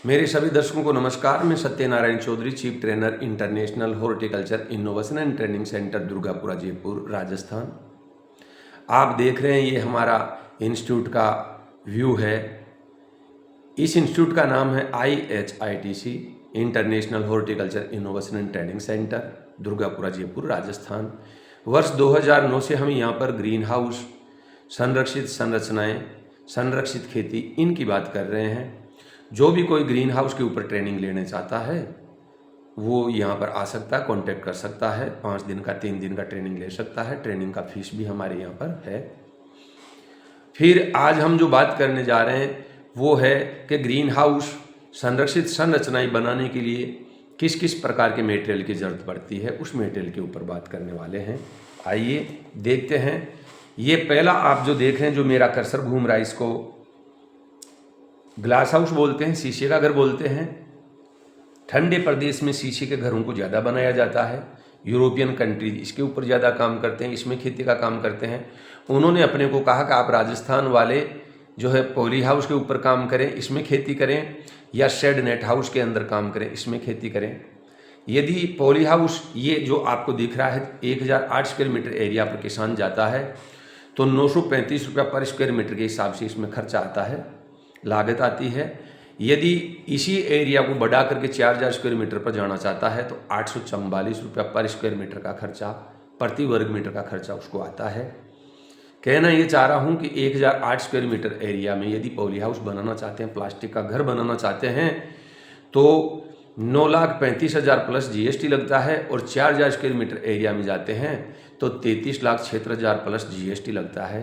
मेरे सभी दर्शकों को नमस्कार। मैं Satyanarayan Chaudhary, chief trainer, international horticulture innovation and training centre, Durgapura, Jaipur, Rajasthan. आप देख रहे हैं ये हमारा इंस्टीट्यूट का व्यू है। इस इंस्टीट्यूट का नाम है IHITC, international horticulture innovation and training centre, Durgapura, Jaipur, Rajasthan. वर्ष 2009 से हम यहाँ पर ग्रीन हाउस, संरक्षित संरचनाएं, संरक्षित खेती, इनकी बात कर रहे हैं। जो भी कोई ग्रीन हाउस के ऊपर ट्रेनिंग लेने चाहता है वो यहाँ पर आ सकता है, कांटेक्ट कर सकता है। 5 दिन का 3 दिन का ट्रेनिंग ले सकता है। ट्रेनिंग का फीस भी हमारे यहाँ पर है। फिर आज हम जो बात करने जा रहे हैं वो है कि ग्रीन हाउस संरक्षित संरचनाएं बनाने के लिए किस किस प्रकार के मटेरियल की ज़रूरत पड़ती है, उस मटेरियल के ऊपर बात करने वाले हैं। आइए देखते हैं। ये पहला आप जो देख रहे हैं, जो मेरा कर्सर घूम रहा है, इसको ग्लास हाउस बोलते हैं, शीशे का घर बोलते हैं। ठंडे प्रदेश में शीशे के घरों को ज़्यादा बनाया जाता है। यूरोपियन कंट्रीज इसके ऊपर ज़्यादा काम करते हैं, इसमें खेती का काम करते हैं। उन्होंने अपने को कहा कि आप राजस्थान वाले जो है पॉली हाउस के ऊपर काम करें, इसमें खेती करें, या शेड नेट हाउस के अंदर काम करें, इसमें खेती करें। यदि पॉली हाउस ये जो आपको दिख रहा है 1008 स्क्वायर मीटर एरिया पर किसान जाता है तो 935 रुपया पर स्क्वायर मीटर के हिसाब से इसमें खर्चा आता है, लागत आती है। यदि इसी एरिया को बढ़ा करके 4000 स्क्वायर मीटर पर जाना चाहता है तो 844 रुपया पर स्क्वायर मीटर का खर्चा, प्रति वर्ग मीटर का खर्चा उसको आता है। कहना ये चाह रहा हूँ कि 1008 स्क्वायर मीटर एरिया में यदि पॉली हाउस बनाना चाहते हैं, प्लास्टिक का घर बनाना चाहते हैं, तो 9,35,000 प्लस GST लगता है। और 4000 स्क्वायर मीटर एरिया में जाते हैं तो 33,76,000 प्लस GST लगता है।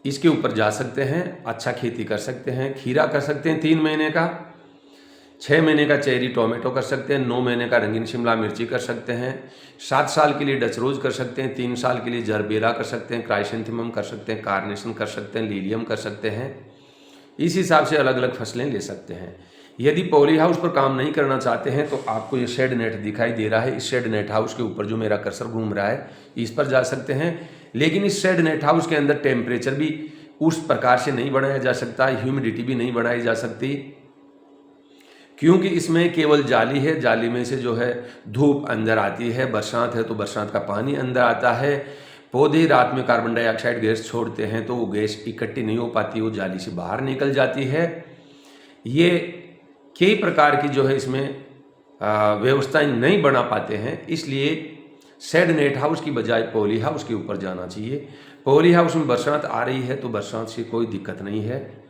इसके ऊपर जा सकते हैं, अच्छा खेती कर सकते हैं। खीरा कर सकते हैं 3 महीने का, 6 महीने का चेरी टोमेटो कर सकते हैं, 9 महीने का रंगीन शिमला मिर्ची कर सकते हैं, 7 साल के लिए डच रोज कर सकते हैं, 3 साल के लिए जरबेरा कर सकते हैं, क्राइसेंथेमम कर सकते हैं, कार्नेशन कर सकते हैं, लिलियम कर सकते हैं। इस हिसाब से अलग अलग फसलें ले सकते हैं। यदि पॉली हाउस पर काम नहीं करना चाहते हैं तो आपको ये शेड नेट दिखाई दे रहा है, इस शेड नेट हाउस के ऊपर जो मेरा कर्सर घूम रहा है इस पर जा सकते हैं। लेकिन इस शेड नेट हाउस के अंदर टेम्परेचर भी उस प्रकार से नहीं बढ़ाया जा सकता, ह्यूमिडिटी भी नहीं बढ़ाई जा सकती, क्योंकि इसमें केवल जाली है। जाली में से जो है धूप अंदर आती है, बरसात है तो बरसात का पानी अंदर आता है। पौधे रात में कार्बन डाइऑक्साइड गैस छोड़ते हैं तो वो गैस इकट्ठी नहीं हो पाती, वो जाली से बाहर निकल जाती है। ये कई प्रकार की जो है इसमें व्यवस्थाएं नहीं बना पाते हैं, इसलिए शेड नेट हाउस की बजाय पॉली हाउस के ऊपर जाना चाहिए। पॉली हाउस में बरसात आ रही है तो बरसात से कोई दिक्कत नहीं है,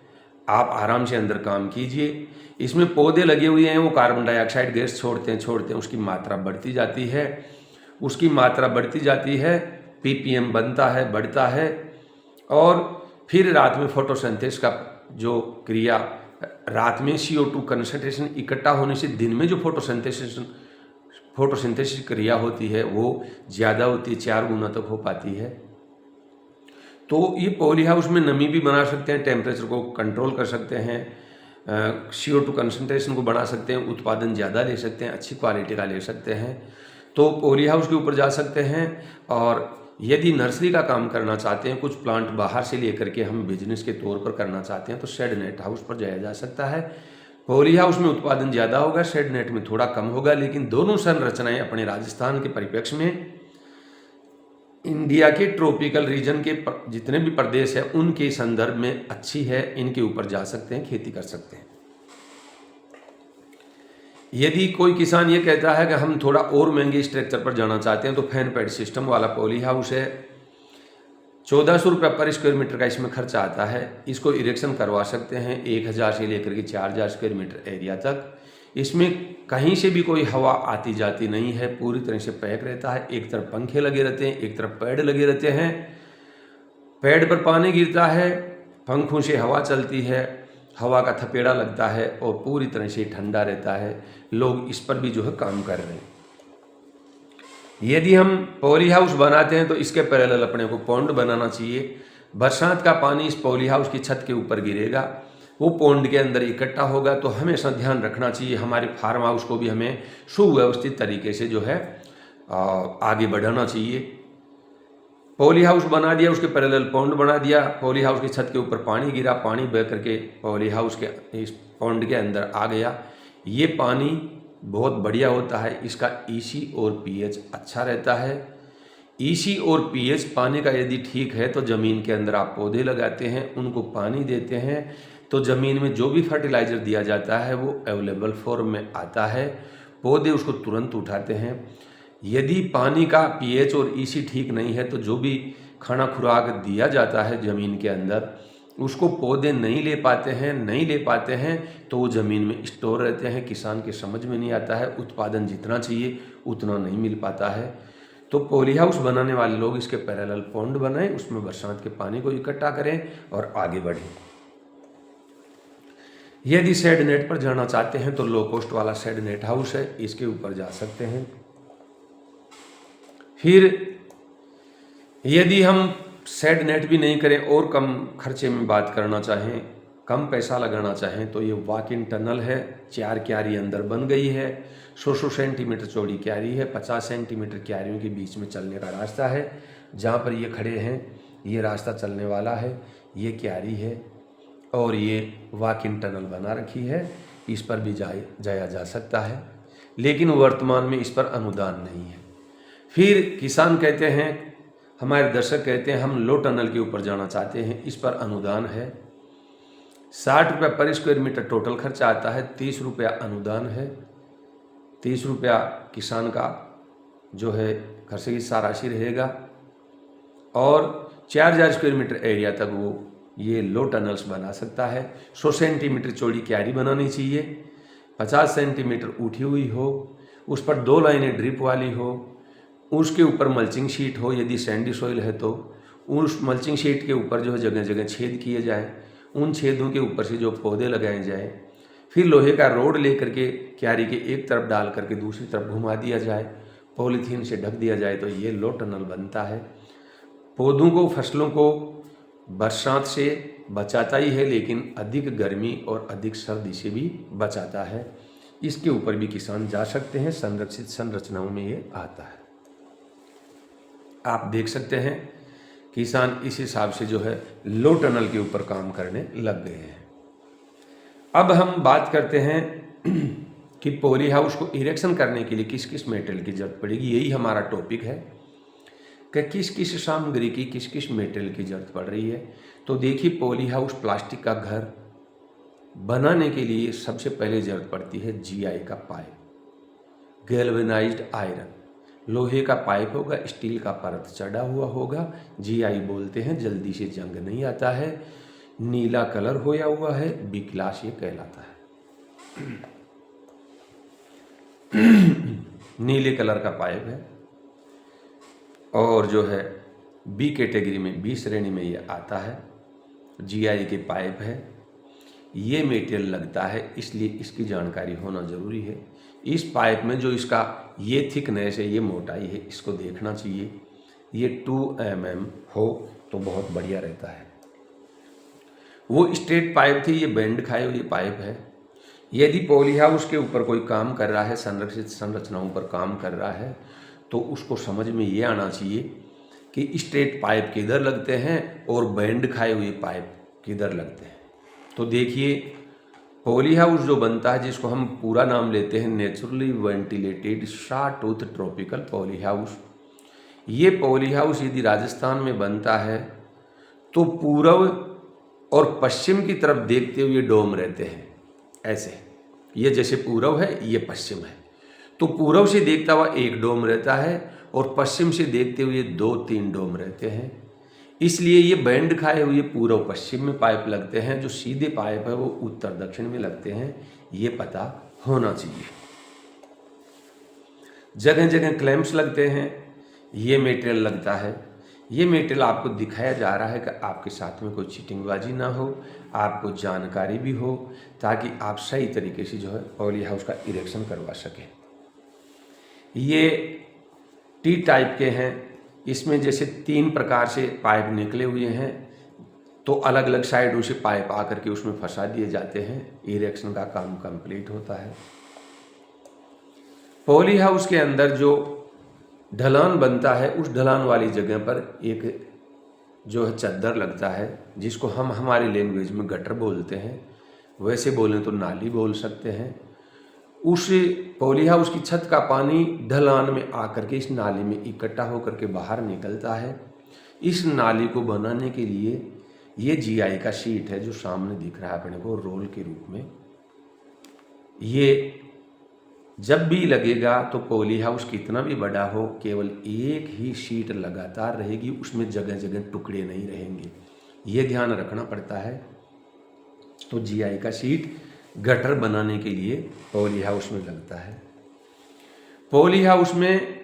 आप आराम से अंदर काम कीजिए। इसमें पौधे लगे हुए हैं, वो कार्बन डाइऑक्साइड गैस छोड़ते हैं, उसकी मात्रा बढ़ती जाती है, ppm बनता है, बढ़ता है। और फिर रात में फोटोसिंथेसिस का जो क्रिया, रात में CO2 कंसंट्रेशन इकट्ठा होने से दिन में जो फोटोसिंथेसिस क्रिया होती है वो ज़्यादा होती है, 4 गुना तक हो पाती है। तो ये पॉली हाउस में नमी भी बना सकते हैं, टेम्परेचर को कंट्रोल कर सकते हैं, CO2 कंसंट्रेशन को बढ़ा सकते हैं, उत्पादन ज़्यादा ले सकते हैं, अच्छी क्वालिटी का ले सकते हैं। तो पॉली हाउस के ऊपर जा सकते हैं। और यदि नर्सरी का काम करना चाहते हैं, कुछ प्लांट बाहर से लेकर के हम बिजनेस के तौर पर करना चाहते हैं, तो शेड नेट हाउस पर जाया जा सकता है। पॉली हाउस में उत्पादन ज़्यादा होगा, शेड नेट में थोड़ा कम होगा, लेकिन दोनों संरचनाएं अपने राजस्थान के परिप्रेक्ष्य में, इंडिया के ट्रॉपिकल रीजन के जितने भी प्रदेश हैं उनके संदर्भ में अच्छी है। इनके ऊपर जा सकते हैं, खेती कर सकते हैं। यदि कोई किसान ये कहता है कि हम थोड़ा और महंगे स्ट्रक्चर पर जाना चाहते हैं तो फैन पैड सिस्टम वाला पॉली हाउस है, 1400 रुपया पर स्क्वायर मीटर का इसमें खर्चा आता है। इसको इरेक्शन करवा सकते हैं 1000 से लेकर के 4000 स्क्वायर मीटर एरिया तक। इसमें कहीं से भी कोई हवा आती जाती नहीं है, पूरी तरह से पैक रहता है। एक तरफ पंखे लगे रहते हैं, एक तरफ पैड लगे रहते हैं, पैड पर पानी गिरता है, पंखों से हवा चलती है, हवा का थपेड़ा लगता है और पूरी तरह से ठंडा रहता है। लोग इस पर भी जो है काम कर रहे हैं। यदि हम पॉली हाउस बनाते हैं तो इसके पैरेलल अपने को पॉन्ड बनाना चाहिए। बरसात का पानी इस पॉली हाउस की छत के ऊपर गिरेगा, वो पॉन्ड के अंदर इकट्ठा होगा। तो हमेशा ध्यान रखना चाहिए, हमारे फार्म हाउस को भी हमें सुव्यवस्थित तरीके से जो है आगे बढ़ाना चाहिए। पॉली हाउस बना दिया, उसके पैरेलल पॉन्ड बना दिया, पॉली हाउस की छत के ऊपर पानी गिरा, पानी बह करके पॉली हाउस के इस पॉन्ड के अंदर आ गया। ये पानी बहुत बढ़िया होता है, इसका ईसी और पीएच अच्छा रहता है। ईसी और पीएच पानी का यदि ठीक है तो ज़मीन के अंदर आप पौधे लगाते हैं, उनको पानी देते हैं, तो ज़मीन में जो भी फर्टिलाइज़र दिया जाता है वो अवेलेबल फॉर्म में आता है, पौधे उसको तुरंत उठाते हैं। यदि पानी का पीएच और ईसी ठीक नहीं है तो जो भी खाना खुराक दिया जाता है ज़मीन के अंदर उसको पौधे नहीं ले पाते हैं तो वो ज़मीन में स्टोर रहते हैं। किसान के समझ में नहीं आता है, उत्पादन जितना चाहिए उतना नहीं मिल पाता है। तो पॉली हाउस बनाने वाले लोग इसके पैरेलल पॉन्ड बनाएं, उसमें बरसात के पानी को इकट्ठा करें और आगे बढ़ें। यदि शेड नेट पर जाना चाहते हैं तो लो कॉस्ट वाला शेड नेट हाउस है, इसके ऊपर जा सकते हैं। फिर यदि हम शेड नेट भी नहीं करें और कम खर्चे में बात करना चाहें, कम पैसा लगाना चाहें, तो ये वॉक इन टनल है। 4 क्यारी अंदर बन गई है, 100 सेंटीमीटर चौड़ी क्यारी है, 50 सेंटीमीटर क्यारियों के बीच में चलने का रास्ता है। जहाँ पर ये खड़े हैं ये रास्ता चलने वाला है, ये क्यारी है और ये वॉक इन टनल बना रखी है, इस पर भी जाया जा सकता है, लेकिन वर्तमान में इस पर अनुदान नहीं है। फिर किसान कहते हैं, हमारे दर्शक कहते हैं हम लो टनल के ऊपर जाना चाहते हैं, इस पर अनुदान है। 60 रुपये पर स्क्वायर मीटर टोटल खर्चा आता है, 30 रुपया अनुदान है। 30 रुपया किसान का जो है खर्चे की राशि रहेगा और 4000 स्क्वायर मीटर एरिया तक वो ये लो टनल्स बना सकता है। 100 सेंटीमीटर चौड़ी क्यारी बनानी चाहिए, 50 सेंटीमीटर उठी हुई हो, उस पर 2 लाइनें ड्रिप वाली हो, उसके ऊपर मल्चिंग शीट हो, यदि सैंडी सॉइल है तो उस मल्चिंग शीट के ऊपर जो है जगह जगह छेद किए जाए, उन छेदों के ऊपर से जो पौधे लगाए जाए। फिर लोहे का रोड लेकर के क्यारी के एक तरफ डाल करके दूसरी तरफ घुमा दिया जाए, पॉलीथीन से ढक दिया जाए, तो ये लो टनल बनता है। पौधों को, फसलों को बरसात से बचाता ही है, लेकिन अधिक गर्मी और अधिक सर्दी से भी बचाता है। इसके ऊपर भी किसान जा सकते हैं, संरक्षित संरचनाओं में ये आता है। आप देख सकते हैं किसान इस हिसाब से जो है लो टनल के ऊपर काम करने लग गए हैं। अब हम बात करते हैं कि पॉली हाउस को इरेक्शन करने के लिए किस किस मेटेरियल की जरूरत पड़ेगी। यही हमारा टॉपिक है कि किस किस सामग्री की, किस किस मेटेरियल की जरूरत पड़ रही है। तो देखिए, पॉली हाउस प्लास्टिक का घर बनाने के लिए सबसे पहले जरूरत पड़ती है जीआई का पाइप, गैल्वेनाइज्ड आयरन। लोहे का पाइप होगा, स्टील का परत चढ़ा हुआ होगा, जीआई बोलते हैं, जल्दी से जंग नहीं आता है, नीला कलर होया हुआ है, बी क्लास ये कहलाता है। नीले कलर का पाइप है और जो है बी कैटेगरी में, बी श्रेणी में ये आता है। जीआई के पाइप है, ये मेटेरियल लगता है, इसलिए इसकी जानकारी होना जरूरी है। इस पाइप में जो इसका ये थिकनेस है, ये मोटाई है, इसको देखना चाहिए। ये 2 mm हो तो बहुत बढ़िया रहता है। वो स्ट्रेट पाइप थी, ये बेंड खाए हुए पाइप है। यदि पॉली हाउस के ऊपर कोई काम कर रहा है, संरक्षित संरचनाओं पर काम कर रहा है, तो उसको समझ में ये आना चाहिए कि स्ट्रेट पाइप किधर लगते हैं और बेंड खाए हुए पाइप किधर लगते हैं। तो देखिए, पॉली हाउस जो बनता है, जिसको हम पूरा नाम लेते हैं naturally ventilated sawtooth tropical poly house, ये पॉली हाउस यदि राजस्थान में बनता है तो पूर्व और पश्चिम की तरफ देखते हुए डोम रहते हैं। ऐसे ये जैसे पूर्व है, ये पश्चिम है, तो पूर्व से देखता हुआ एक डोम रहता है और पश्चिम से देखते हुए 2-3 डोम रहते हैं। इसलिए ये बैंड खाए हुए पूर्व पश्चिम में पाइप लगते हैं, जो सीधे पाइप है वो उत्तर दक्षिण में लगते हैं, ये पता होना चाहिए। जगह जगह क्लैंप्स लगते हैं, ये मेटेरियल लगता है। ये मेटेरियल आपको दिखाया जा रहा है कि आपके साथ में कोई चीटिंगबाजी ना हो, आपको जानकारी भी हो, ताकि आप सही तरीके से जो है पॉली हाउस का इरेक्शन करवा सकें। ये टी टाइप के हैं, इसमें जैसे 3 प्रकार से पाइप निकले हुए हैं, तो अलग अलग साइडों से पाइप आकर के उसमें फंसा दिए जाते हैं, इरेक्शन का काम कंप्लीट होता है। पॉली हाउस के अंदर जो ढलान बनता है, उस ढलान वाली जगह पर एक जो है चद्दर लगता है, जिसको हम हमारी लैंग्वेज में गटर बोलते हैं, वैसे बोलें तो नाली बोल सकते हैं। उस पॉली हाउस की छत का पानी ढलान में आकर के इस नाली में इकट्ठा होकर के बाहर निकलता है। इस नाली को बनाने के लिए ये जीआई का शीट है जो सामने दिख रहा है अपने को रोल के रूप में, ये जब भी लगेगा तो पॉली हाउस कितना भी बड़ा हो, केवल एक ही शीट लगातार रहेगी, उसमें जगह जगह टुकड़े नहीं रहेंगे, ये ध्यान रखना पड़ता है। तो जीआई का शीट गटर बनाने के लिए पॉली हाउस में लगता है। पॉली हाउस में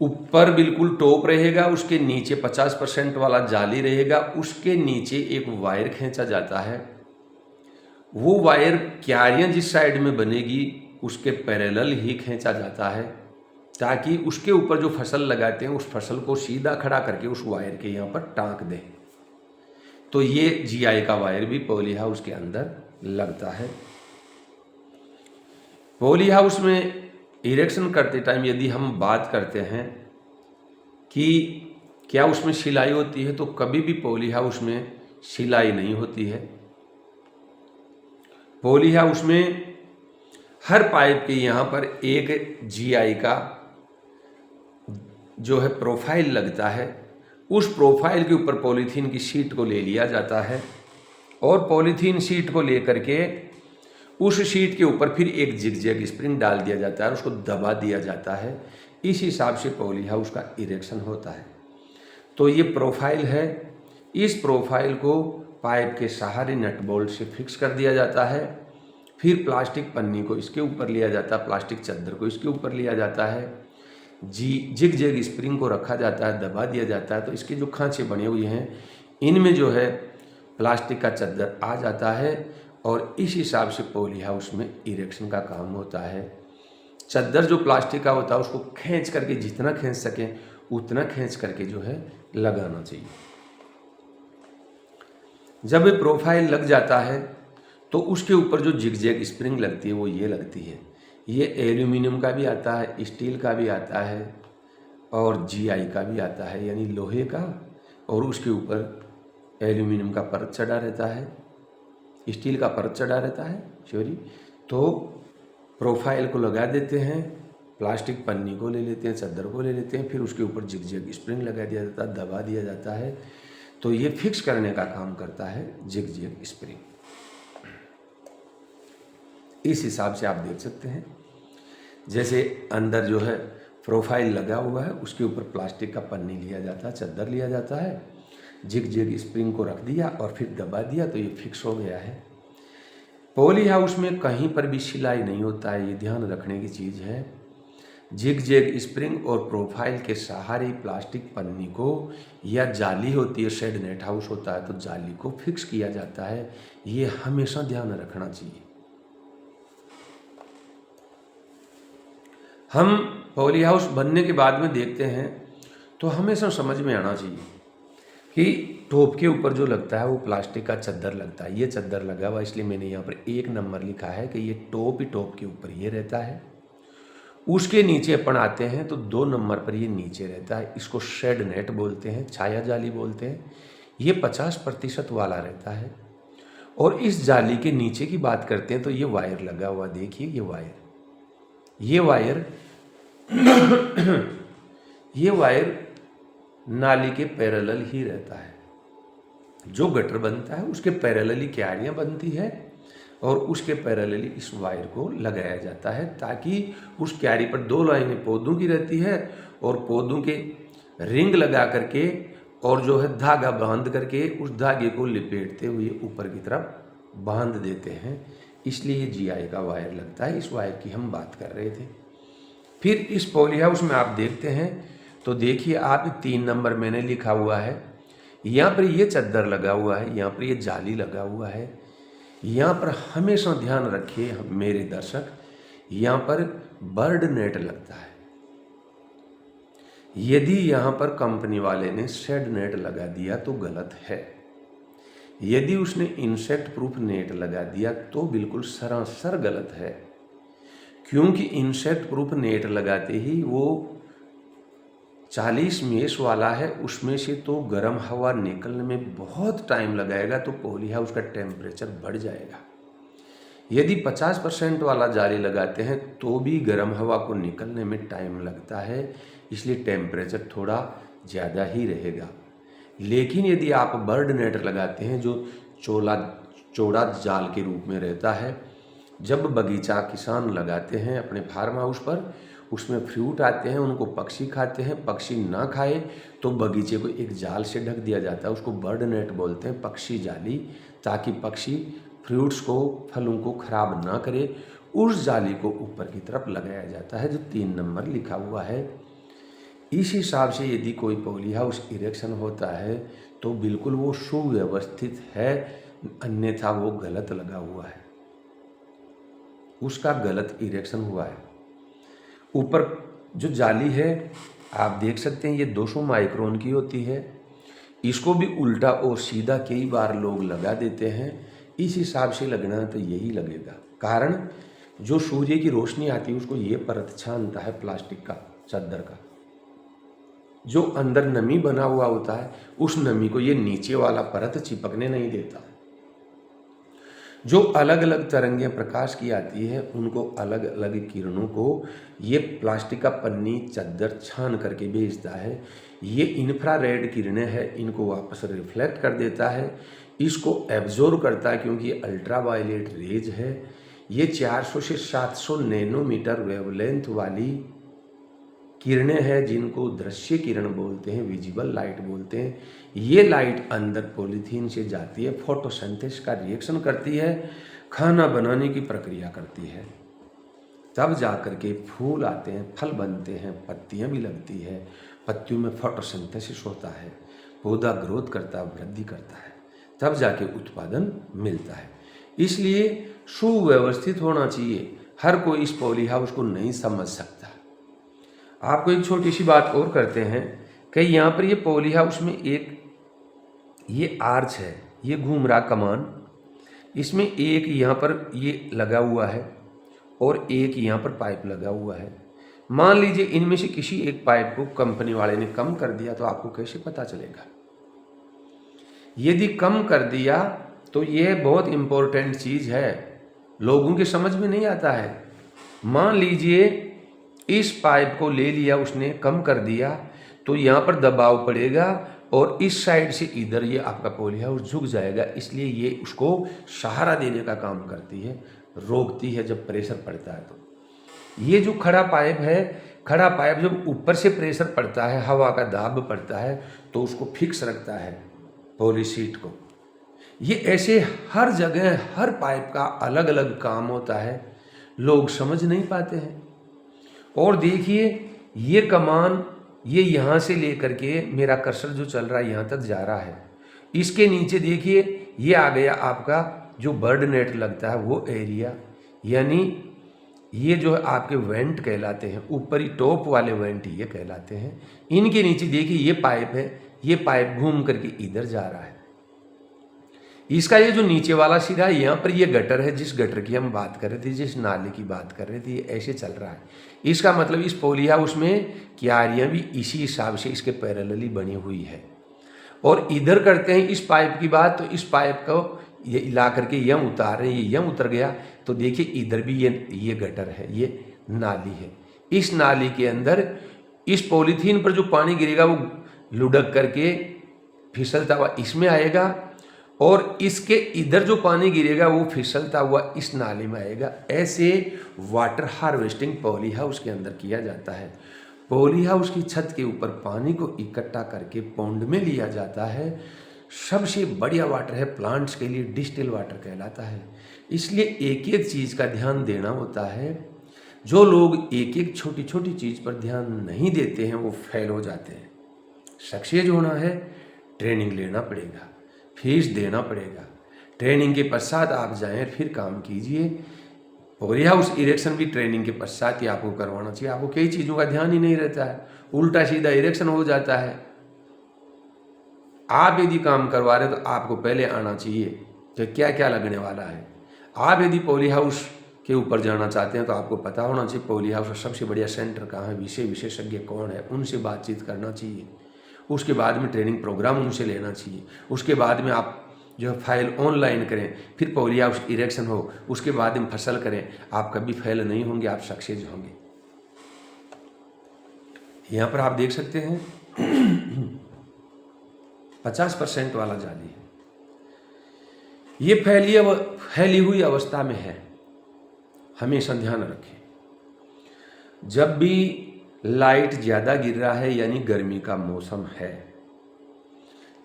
ऊपर बिल्कुल टॉप रहेगा, उसके नीचे 50% वाला जाली रहेगा, उसके नीचे एक वायर खींचा जाता है। वो वायर क्यारियाँ जिस साइड में बनेगी उसके पैरेलल ही खींचा जाता है, ताकि उसके ऊपर जो फसल लगाते हैं उस फसल को सीधा खड़ा करके उस वायर के यहाँ पर टाँक दें। तो ये जीआई का वायर भी पॉली हाउस के अंदर लगता है। पॉली हाउस में इरेक्शन करते टाइम यदि हम बात करते हैं कि क्या उसमें सिलाई होती है, तो कभी भी पॉली हाउस में सिलाई नहीं होती है। पॉली हाउस में हर पाइप के यहाँ पर एक जीआई का जो है प्रोफाइल लगता है, उस प्रोफाइल के ऊपर पॉलीथीन की शीट को ले लिया जाता है और पॉलीथीन शीट को लेकर के उस शीट के ऊपर फिर एक जिगजैग स्प्रिंग डाल दिया जाता है, उसको दबा दिया जाता है। इस हिसाब से पॉली हाउस का इरेक्शन होता है। तो ये प्रोफाइल है, इस प्रोफाइल को पाइप के सहारे नट बोल्ट से फिक्स कर दिया जाता है। फिर प्लास्टिक पन्नी को इसके ऊपर लिया जाता है, प्लास्टिक चादर को इसके ऊपर लिया जाता है, जिगजैग स्प्रिंग को रखा जाता है, दबा दिया जाता है। तो इसके जो खांचे बने हुए हैं इनमें जो है प्लास्टिक का चादर आ जाता है और इस हिसाब से पॉली हाउस में इरेक्शन का काम होता है। चादर जो प्लास्टिक का होता है उसको खींच करके जितना खींच सकें उतना खींच करके जो है लगाना चाहिए। जब ये प्रोफाइल लग जाता है तो उसके ऊपर जो जिगजैग स्प्रिंग लगती है वो ये लगती है। ये एल्यूमिनियम का भी आता है, स्टील का भी आता है और जीआई का भी आता है, यानी लोहे का, और उसके ऊपर एल्यूमिनियम का परत चढ़ा रहता है, स्टील का परत चढ़ा रहता है सॉरी। तो प्रोफाइल को लगा देते हैं, प्लास्टिक पन्नी को ले लेते हैं, चादर को ले लेते हैं, फिर उसके ऊपर जिगजैग स्प्रिंग लगा दिया जाता है, दबा दिया जाता है। तो ये फिक्स करने का काम करता है जिगजैग स्प्रिंग। इस हिसाब से आप देख सकते हैं, जैसे अंदर जो है प्रोफाइल लगा हुआ है उसके ऊपर प्लास्टिक का पन्नी लिया जाता है, चादर लिया जाता है, जिगजैग स्प्रिंग को रख दिया और फिर दबा दिया तो ये फिक्स हो गया है। पॉली हाउस में कहीं पर भी सिलाई नहीं होता है, ये ध्यान रखने की चीज़ है। जिगजैग स्प्रिंग और प्रोफाइल के सहारे प्लास्टिक पन्नी को या जाली होती है, शेड नेट हाउस होता है तो जाली को फिक्स किया जाता है, ये हमेशा ध्यान रखना चाहिए। हम पॉली हाउस बनने के बाद में देखते हैं तो हमेशा समझ में आना चाहिए कि टॉप के ऊपर जो लगता है वो प्लास्टिक का चादर लगता है। ये चादर लगा हुआ इसलिए मैंने यहाँ पर 1 नंबर लिखा है कि ये टॉप ही टॉप के ऊपर ये रहता है। उसके नीचे अपन आते हैं तो 2 नंबर पर ये नीचे रहता है, इसको शेड नेट बोलते हैं, छाया जाली बोलते हैं। ये 50% वाला रहता है। और इस जाली के नीचे की बात करते हैं तो ये वायर लगा हुआ, देखिए ये वायर ये वायर नाली के पैरेलल ही रहता है। जो गटर बनता है उसके पैरेलल ही क्यारियाँ बनती है और उसके पैरेलल ही इस वायर को लगाया जाता है, ताकि उस क्यारी पर 2 लाइनें पौधों की रहती है और पौधों के रिंग लगा करके और जो है धागा बांध करके उस धागे को लिपेटते हुए ऊपर की तरफ बांध देते हैं। इसलिए जीआई का वायर लगता है। इस वायर की हम बात कर रहे थे। फिर इस पॉली हाउस में आप देखते हैं तो देखिए आप 3 नंबर मैंने लिखा हुआ है, यहाँ पर ये चादर लगा हुआ है, यहाँ पर ये जाली लगा हुआ है। यहाँ पर हमेशा ध्यान रखिए मेरे दर्शक, यहाँ पर बर्ड नेट लगता है। यदि यहाँ पर कंपनी वाले ने शेड नेट लगा दिया तो गलत है, यदि उसने इंसेक्ट प्रूफ नेट लगा दिया तो बिल्कुल सरासर गलत है। क्योंकि इंसेक्ट प्रूफ नेट लगाते ही वो 40 मेष वाला है, उसमें से तो गर्म हवा निकलने में बहुत टाइम लगाएगा, तो पॉली हाउस का टेम्परेचर बढ़ जाएगा। यदि 50% वाला जाली लगाते हैं तो भी गर्म हवा को निकलने में टाइम लगता है, इसलिए टेम्परेचर थोड़ा ज़्यादा ही रहेगा। लेकिन यदि आप बर्ड नेट लगाते हैं जो चौड़ा जाल के रूप में रहता है, जब बगीचा किसान लगाते हैं अपने फार्म हाउस पर, उसमें फ्रूट आते हैं, उनको पक्षी खाते हैं, पक्षी ना खाए तो बगीचे को एक जाल से ढक दिया जाता है, उसको बर्ड नेट बोलते हैं, पक्षी जाली, ताकि पक्षी फ्रूट्स को, फलों को खराब ना करे। उस जाली को ऊपर की तरफ लगाया जाता है जो 3 नंबर लिखा हुआ है। इस हिसाब से यदि कोई पॉली हाउस इरेक्शन होता है तो बिल्कुल वो सुव्यवस्थित है, अन्यथा वो गलत लगा हुआ है, उसका गलत इरेक्शन हुआ है। ऊपर जो जाली है आप देख सकते हैं, ये 200 माइक्रोन की होती है। इसको भी उल्टा और सीधा कई बार लोग लगा देते हैं। इस हिसाब से लगना है तो यही लगेगा, कारण जो सूर्य की रोशनी आती है उसको ये परत छानता है प्लास्टिक का, चादर का, जो अंदर नमी बना हुआ होता है उस नमी को ये नीचे वाला परत चिपकने नहीं देता। जो अलग अलग तरंगें प्रकाश की आती है उनको अलग अलग किरणों को ये प्लास्टिक का पन्नी, चादर छान करके भेजता है। ये इंफ्रारेड किरणें हैं, इनको वापस रिफ्लेक्ट कर देता है, इसको एब्जॉर्ब करता है, क्योंकि ये अल्ट्रावायलेट रेज है। ये 400 से 700 नैनोमीटर वेवलेंथ वाली किरणें हैं, जिनको दृश्य किरण बोलते हैं, विजिबल लाइट बोलते हैं। ये लाइट अंदर पॉलीथीन से जाती है, फोटोसिंथेसिस का रिएक्शन करती है, खाना बनाने की प्रक्रिया करती है, तब जा कर के फूल आते हैं, फल बनते हैं, पत्तियां भी लगती है, पत्तियों में फोटोसिंथेसिस होता है, पौधा ग्रोथ करता है, वृद्धि करता है, तब जाके उत्पादन मिलता है। इसलिए सुव्यवस्थित होना चाहिए। हर कोई इस पॉली हाउस को नहीं समझ सकता। आपको एक छोटी सी बात और करते हैं कि यहाँ पर ये पॉली हाउस में एक ये आर्च है, ये घूम रहा कमान, इसमें एक यहाँ पर ये लगा हुआ है और एक यहाँ पर पाइप लगा हुआ है। मान लीजिए इनमें से किसी एक पाइप को कंपनी वाले ने कम कर दिया, तो आपको कैसे पता चलेगा? यदि कम कर दिया तो यह बहुत इम्पोर्टेंट चीज़ है, लोगों के समझ में नहीं आता है। मान लीजिए इस पाइप को ले लिया उसने, कम कर दिया, तो यहाँ पर दबाव पड़ेगा और इस साइड से इधर ये आपका पॉली हाउस झुक जाएगा, इसलिए ये उसको सहारा देने का काम करती है, रोकती है जब प्रेशर पड़ता है। तो ये जो खड़ा पाइप है, खड़ा पाइप जब ऊपर से प्रेशर पड़ता है, हवा का दाब पड़ता है, तो उसको फिक्स रखता है पॉली शीट को। ये ऐसे हर जगह हर पाइप का अलग अलग काम होता है, लोग समझ नहीं पाते हैं। और देखिए ये कमान, ये यहाँ से लेकर के मेरा कर्सर जो चल रहा है यहाँ तक जा रहा है, इसके नीचे देखिए ये आ गया आपका जो बर्ड नेट लगता है वो एरिया, यानी ये जो आपके वेंट कहलाते हैं, ऊपरी टॉप वाले वेंट ये कहलाते हैं। इनके नीचे देखिए ये पाइप है, ये पाइप घूम करके इधर जा रहा है। इसका ये जो नीचे वाला सिरा है, यहाँ पर ये गटर है, जिस गटर की हम बात कर रहे थे, जिस नाले की बात कर रहे थे, ये ऐसे चल रहा है। इसका मतलब इस पॉली हाउस में क्यारियाँ भी इसी हिसाब से इसके पैरेलली बनी हुई है। और इधर करते हैं इस पाइप की बात, तो इस पाइप को ये ला करके यम उतार रहे हैं, ये यम उतर गया, तो देखिए इधर भी ये गटर है, ये नाली है। इस नाली के अंदर इस पॉलीथीन पर जो पानी गिरेगा वो लुढ़क करके फिसलता हुआ इसमें आएगा, और इसके इधर जो पानी गिरेगा वो फिसलता हुआ इस नाली में आएगा। ऐसे वाटर हार्वेस्टिंग पॉली हाउस के अंदर किया जाता है। पॉली हाउस की छत के ऊपर पानी को इकट्ठा करके पॉन्ड में लिया जाता है। सबसे बढ़िया वाटर है प्लांट्स के लिए, डिस्टिल वाटर कहलाता है। इसलिए एक एक चीज़ का ध्यान देना होता है। जो लोग एक एक छोटी छोटी चीज़ पर ध्यान नहीं देते हैं वो फेल हो जाते हैं। सक्सेस होना है, ट्रेनिंग लेना पड़ेगा, फीस देना पड़ेगा, ट्रेनिंग के पश्चात आप जाएं, फिर काम कीजिए। पॉली हाउस इरेक्शन भी ट्रेनिंग के पश्चात ही आपको करवाना चाहिए। आपको कई चीज़ों का ध्यान ही नहीं रहता है, उल्टा सीधा इरेक्शन हो जाता है। आप यदि काम करवा रहे हो तो आपको पहले आना चाहिए कि क्या क्या लगने वाला है। आप यदि पॉली हाउस के ऊपर जाना चाहते हैं तो आपको पता होना चाहिए पॉली हाउस का सबसे बढ़िया सेंटर कहाँ है, विषय विशेषज्ञ कौन है, उनसे बातचीत करना चाहिए। उसके बाद में ट्रेनिंग प्रोग्राम उनसे लेना चाहिए। उसके बाद में आप जो है फाइल ऑनलाइन करें, फिर पॉली हाउस इरेक्शन हो, उसके बाद में फसल करें। आप कभी फेल नहीं होंगे, आप सक्सेस होंगे। यहाँ पर आप देख सकते हैं 50% वाला जाली है। ये फैली हुई अवस्था में है। हमेशा ध्यान रखें, जब भी लाइट ज़्यादा गिर रहा है यानी गर्मी का मौसम है,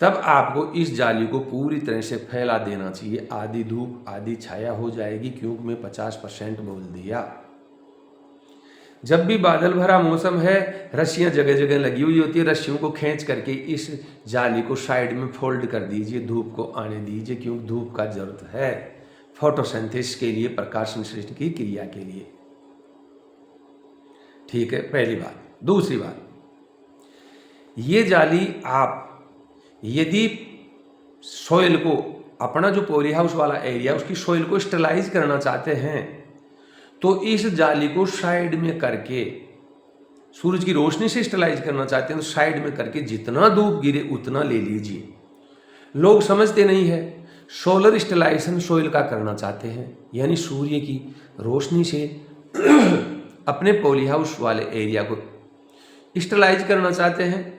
तब आपको इस जाली को पूरी तरह से फैला देना चाहिए। आधी धूप आधी छाया हो जाएगी, क्योंकि मैं 50% बोल दिया। जब भी बादल भरा मौसम है, रस्सियां जगह जगह लगी हुई होती है, रस्सियों को खींच करके इस जाली को साइड में फोल्ड कर दीजिए, धूप को आने दीजिए, क्योंकि धूप का जरूरत है फोटोसिंथेसिस के लिए, प्रकाश संश्लेषण की क्रिया के लिए। ठीक है, पहली बात। दूसरी बात, ये जाली आप यदि सॉइल को, अपना जो पॉली हाउस वाला एरिया, उसकी सॉइल को स्टरलाइज करना चाहते हैं, तो इस जाली को साइड में करके, सूरज की रोशनी से स्टरलाइज करना चाहते हैं तो साइड में करके जितना धूप गिरे उतना ले लीजिए। लोग समझते नहीं है, सोलर स्टरलाइजेशन सॉइल का करना चाहते हैं, यानी सूर्य की रोशनी से अपने पॉली हाउस वाले एरिया को स्टरलाइज करना चाहते हैं।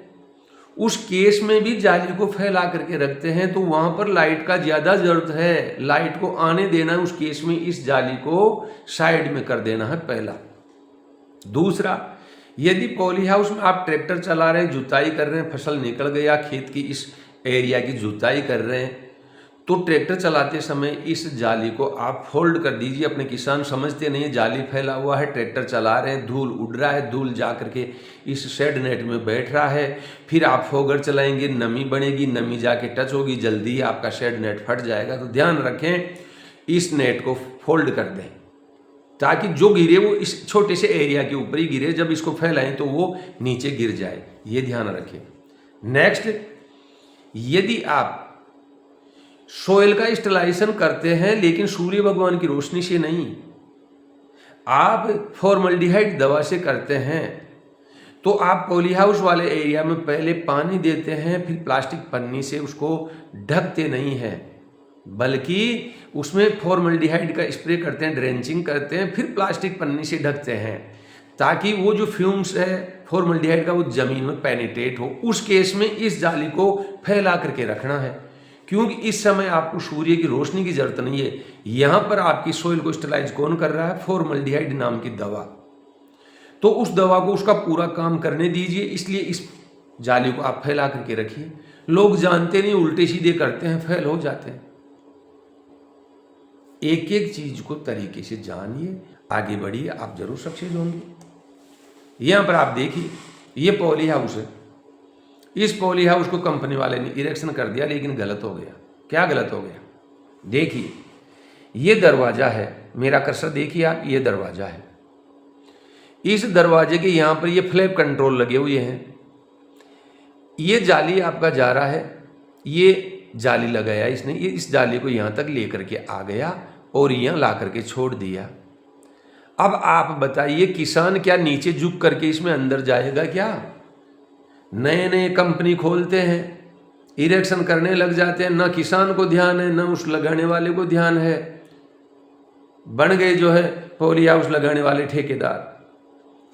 उस केस में भी जाली को फैला करके रखते हैं, तो वहां पर लाइट का ज्यादा जरूरत है, लाइट को आने देना है। उस केस में इस जाली को साइड में कर देना है, पहला। दूसरा, यदि पॉली हाउस में आप ट्रैक्टर चला रहे हैं, जुताई कर रहे हैं, फसल निकल गया, खेत की इस एरिया की जुताई कर रहे हैं, तो ट्रैक्टर चलाते समय इस जाली को आप फोल्ड कर दीजिए। अपने किसान समझते नहीं है, जाली फैला हुआ है, ट्रैक्टर चला रहे हैं, धूल उड़ रहा है, धूल जा करके इस शेड नेट में बैठ रहा है, फिर आप फोगर चलाएंगे, नमी बनेगी, नमी जाके टच होगी, जल्दी ही आपका शेड नेट फट जाएगा। तो ध्यान रखें, इस नेट को फोल्ड कर दें ताकि जो गिरे वो इस छोटे से एरिया के ऊपर ही गिरे, जब इसको फैलाएं तो वो नीचे गिर जाए, ये ध्यान रखें। नेक्स्ट, यदि आप सोइल का स्टरलाइजेशन करते हैं लेकिन सूर्य भगवान की रोशनी से नहीं, आप फॉर्मल्डिहाइड दवा से करते हैं, तो आप पॉली हाउस वाले एरिया में पहले पानी देते हैं, फिर प्लास्टिक पन्नी से उसको ढकते नहीं हैं, बल्कि उसमें फॉर्मल्डिहाइड का स्प्रे करते हैं, ड्रेंचिंग करते हैं, फिर प्लास्टिक पन्नी से ढकते हैं, ताकि वो जो फ्यूम्स है फॉर्मल्डिहाइड का वो जमीन में पेनिट्रेट हो। उस केस में इस जाली को फैला करके रखना है, क्योंकि इस समय आपको सूर्य की रोशनी की जरूरत नहीं है। यहां पर आपकी सोइल को स्टरलाइज कौन कर रहा है? फॉर्मल्डिहाइड नाम की दवा। तो उस दवा को उसका पूरा काम करने दीजिए, इसलिए इस जाली को आप फैला करके रखिए। लोग जानते नहीं, उल्टे सीधे करते हैं, फेल हो जाते हैं। एक एक चीज को तरीके से जानिए, आगे बढ़िए, आप जरूर सक्सेस होंगे। यहां पर आप देखिए, ये पॉली हाउस है। इस पॉली हाउस को कंपनी वाले ने इरेक्शन कर दिया, लेकिन गलत हो गया। क्या गलत हो गया? देखिए, ये दरवाजा है, मेरा कर्सर देखिए आप, ये दरवाजा है। इस दरवाजे के यहां पर ये फ्लैप कंट्रोल लगे हुए हैं। ये जाली आपका जा रहा है, ये जाली लगाया इसने, ये इस जाली को यहां तक लेकर के आ गया और यहां ला करके छोड़ दिया। अब आप बताइए, किसान क्या नीचे झुक करके इसमें अंदर जाएगा क्या? नए नए कंपनी खोलते हैं, इरेक्शन करने लग जाते हैं, ना किसान को ध्यान है, ना उस लगाने वाले को ध्यान है। बन गए जो है पॉली हाउस लगाने वाले ठेकेदार।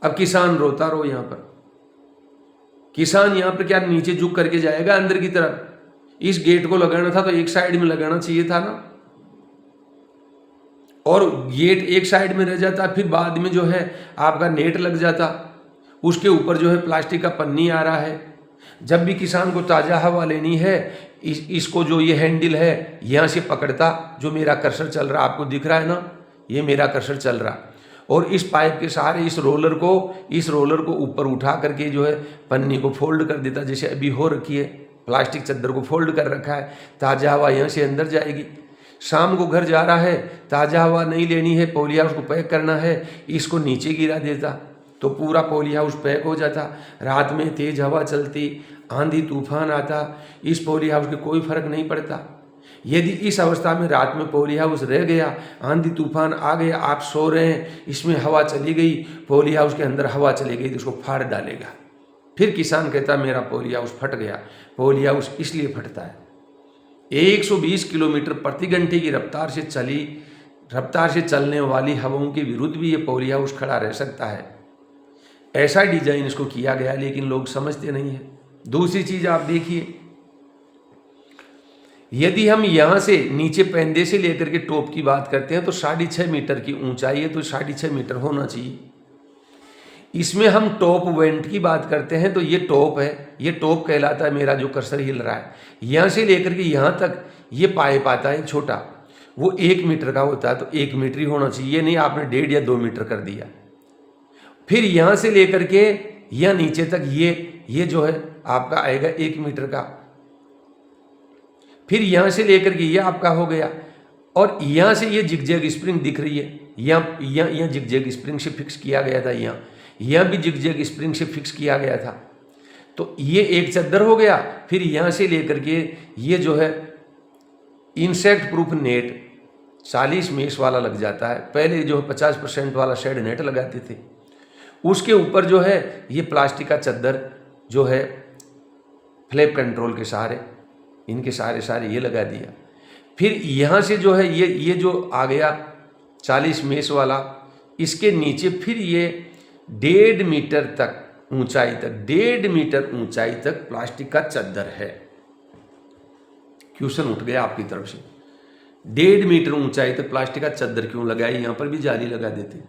अब किसान रोता रो। यहां पर किसान यहां पर क्या नीचे झुक करके जाएगा अंदर की तरफ? इस गेट को लगाना था तो एक साइड में लगाना चाहिए था ना, और गेट एक साइड में रह जाता, फिर बाद में जो है आपका नेट लग जाता, उसके ऊपर जो है प्लास्टिक का पन्नी आ रहा है। जब भी किसान को ताज़ा हवा लेनी है, इसको जो ये हैंडल है यहाँ से पकड़ता, जो मेरा कर्सर चल रहा आपको दिख रहा है ना, ये मेरा कर्सर चल रहा, और इस पाइप के सहारे इस रोलर को ऊपर उठा करके जो है पन्नी को फोल्ड कर देता, जैसे अभी हो रखी है, प्लास्टिक चद्दर को फोल्ड कर रखा है, ताज़ा हवा यहाँ से अंदर जाएगी। शाम को घर जा रहा है, ताज़ा हवा नहीं लेनी है, पॉली हाउस को पैक करना है, इसको नीचे गिरा देता तो पूरा पॉली हाउस पैक हो जाता। रात में तेज हवा चलती, आंधी तूफान आता, इस पॉली हाउस के कोई फर्क नहीं पड़ता। यदि इस अवस्था में रात में पॉली हाउस रह गया, आंधी तूफान आ गया, आप सो रहे हैं, इसमें हवा चली गई, पॉली हाउस के अंदर हवा चली गई तो उसको फाड़ डालेगा। फिर किसान कहता मेरा पॉली हाउस फट गया। पॉली हाउस इसलिए फटता है 120 किलोमीटर प्रति घंटे की रफ्तार से चलने वाली हवाओं के विरुद्ध भी ये पॉली हाउस खड़ा रह सकता है। ऐसा डिजाइन इसको किया गया, लेकिन लोग समझते नहीं है। दूसरी चीज आप देखिए, यदि हम यहां से नीचे पैंदे से लेकर के टॉप की बात करते हैं तो 6.5 मीटर की ऊंचाई है, तो 6.5 मीटर होना चाहिए। इसमें हम टॉप वेंट की बात करते हैं तो ये टॉप है, ये टॉप कहलाता है। मेरा जो कर्सर हिल रहा है यहां से लेकर के यहां तक ये पाइप आता है छोटा, वो 1 मीटर का होता है, तो 1 मीटर ही होना चाहिए। ये नहीं आपने 1.5 या 2 मीटर कर दिया। फिर यहां से लेकर के यह नीचे तक ये जो है आपका आएगा 1 मीटर का। फिर यहां से लेकर के ये आपका हो गया, और यहां से ये जिगजैग स्प्रिंग दिख रही है, यहाँ जिगजैग स्प्रिंग से फिक्स किया गया था, यहाँ भी जिगजैग स्प्रिंग से फिक्स किया गया था। तो ये एक चद्दर हो गया। फिर यहां से लेकर के ये जो है इंसेक्ट प्रूफ नेट 40 मेष वाला लग जाता है। पहले जो है 50% वाला शेड नेट लगाते थे, उसके ऊपर जो है ये प्लास्टिक का चद्दर जो है फ्लैप कंट्रोल के सहारे, इनके सारे ये लगा दिया। फिर यहाँ से जो है ये जो आ गया 40 मेष वाला, इसके नीचे फिर ये 1.5 मीटर तक ऊंचाई तक 1.5 मीटर ऊंचाई तक प्लास्टिक का चद्दर है। क्वेश्चन उठ गया आपकी तरफ से, 1.5 मीटर ऊंचाई तक प्लास्टिक का चद्दर क्यों लगाई? यहाँ पर भी जाली लगा देते।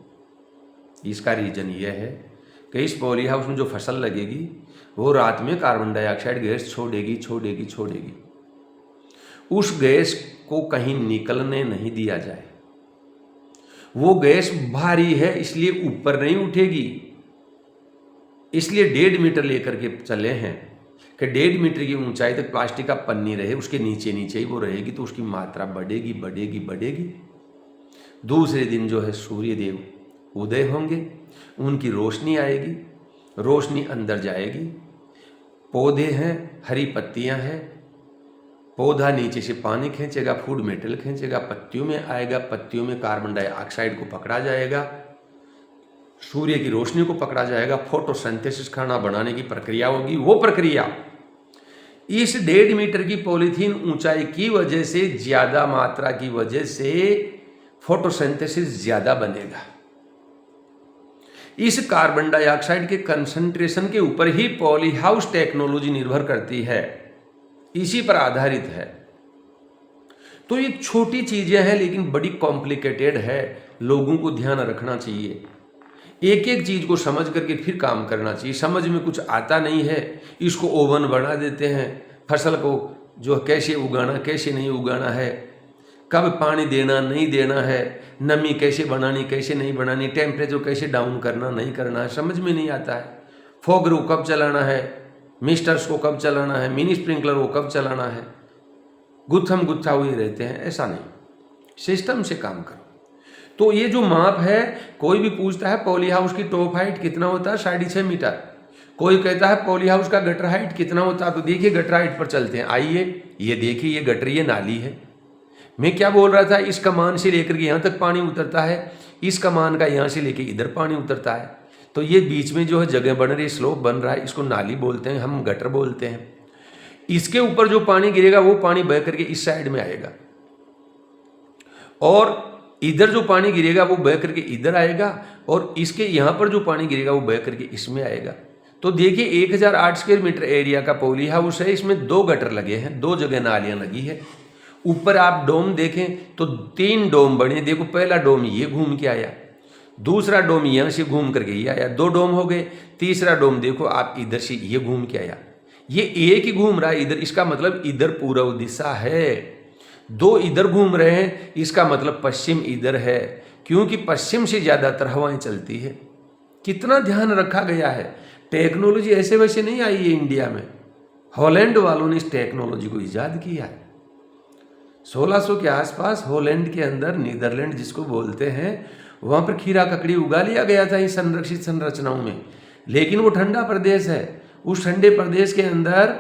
इसका रीजन यह है कि इस पॉली हाउस में जो फसल लगेगी वो रात में कार्बन डाइऑक्साइड गैस छोड़ेगी। उस गैस को कहीं निकलने नहीं दिया जाए। वो गैस भारी है इसलिए ऊपर नहीं उठेगी, इसलिए 1.5 मीटर लेकर के चले हैं कि 1.5 मीटर की ऊंचाई तक प्लास्टिक का पन्नी रहे, उसके नीचे ही वो रहेगी, तो उसकी मात्रा बढ़ेगी। दूसरे दिन जो है सूर्य देव उदय होंगे, उनकी रोशनी आएगी, रोशनी अंदर जाएगी, पौधे हैं, हरी पत्तियां हैं, पौधा नीचे से पानी खींचेगा, फूड मेटेरियल खींचेगा, पत्तियों में आएगा, पत्तियों में कार्बन डाइऑक्साइड को पकड़ा जाएगा, सूर्य की रोशनी को पकड़ा जाएगा, फोटोसिंथेसिस खाना बनाने की प्रक्रिया होगी। वो प्रक्रिया इस 1.5 मीटर की पॉलीथीन ऊंचाई की वजह से, ज्यादा मात्रा की वजह से फोटोसिंथेसिस ज्यादा बनेगा। इस कार्बन डाइऑक्साइड के कंसंट्रेशन के ऊपर ही पॉली हाउस टेक्नोलॉजी निर्भर करती है, इसी पर आधारित है। तो ये छोटी चीजें हैं लेकिन बड़ी कॉम्प्लिकेटेड है, लोगों को ध्यान रखना चाहिए। एक एक चीज को समझ करके फिर काम करना चाहिए। समझ में कुछ आता नहीं है, इसको ओवन बना देते हैं, फसल को जो कैसे उगाना कैसे नहीं उगाना है, कब पानी देना नहीं देना है, नमी कैसे बनानी कैसे नहीं बनानी, टेम्परेचर कैसे डाउन करना नहीं करना है, समझ में नहीं आता है। फॉगर को कब चलाना है, मिस्टर्स को कब चलाना है, मिनी स्प्रिंकलर को कब चलाना है, गुत्था हुए रहते हैं। ऐसा नहीं, सिस्टम से काम करो। तो ये जो माप है, कोई भी पूछता है पॉली हाउस की टॉप हाइट कितना होता है, 6.5 मीटर। कोई कहता है पॉली हाउस का गटर हाइट कितना होता है, तो देखिए गटर हाइट पर चलते हैं। आइए ये देखिए, ये गटर, ये नाली है। मैं क्या बोल रहा था, इस कमान से लेकर के यहाँ तक पानी उतरता है, इस कमान का यहाँ से लेके इधर पानी उतरता है। तो ये बीच में जो है जगह बन रही, स्लोप बन रहा है, इसको नाली बोलते हैं, हम गटर बोलते हैं। इसके ऊपर जो पानी गिरेगा वो पानी बह करके इस साइड में आएगा, और इधर जो पानी गिरेगा वो बह करके इधर आएगा, और इसके यहाँ पर जो पानी गिरेगा वो बह करके इसमें आएगा। तो देखिए 1008 स्क्वायर मीटर एरिया का पॉली हाउस है, इसमें 2 गटर लगे हैं, 2 जगह नालियाँ लगी है। ऊपर आप डोम देखें तो 3 डोम बने। देखो पहला डोम ये घूम के आया, दूसरा डोम यहाँ से घूम करके ये आया, 2 डोम हो गए। तीसरा डोम देखो आप इधर से ये घूम के आया, ये एक ही घूम रहा है इधर, इसका मतलब इधर पूर्व दिशा है। 2 इधर घूम रहे हैं, इसका मतलब पश्चिम इधर है, क्योंकि पश्चिम से ज्यादातर हवाएं चलती है। कितना ध्यान रखा गया है। टेक्नोलॉजी ऐसे वैसे नहीं आई है इंडिया में, हॉलैंड वालों ने इस टेक्नोलॉजी को इजाद किया है। 1600 के आसपास हॉलैंड के अंदर, नीदरलैंड जिसको बोलते हैं, वहाँ पर खीरा ककड़ी उगा लिया गया था इस संरक्षित संरचनाओं में। लेकिन वो ठंडा प्रदेश है, उस ठंडे प्रदेश के अंदर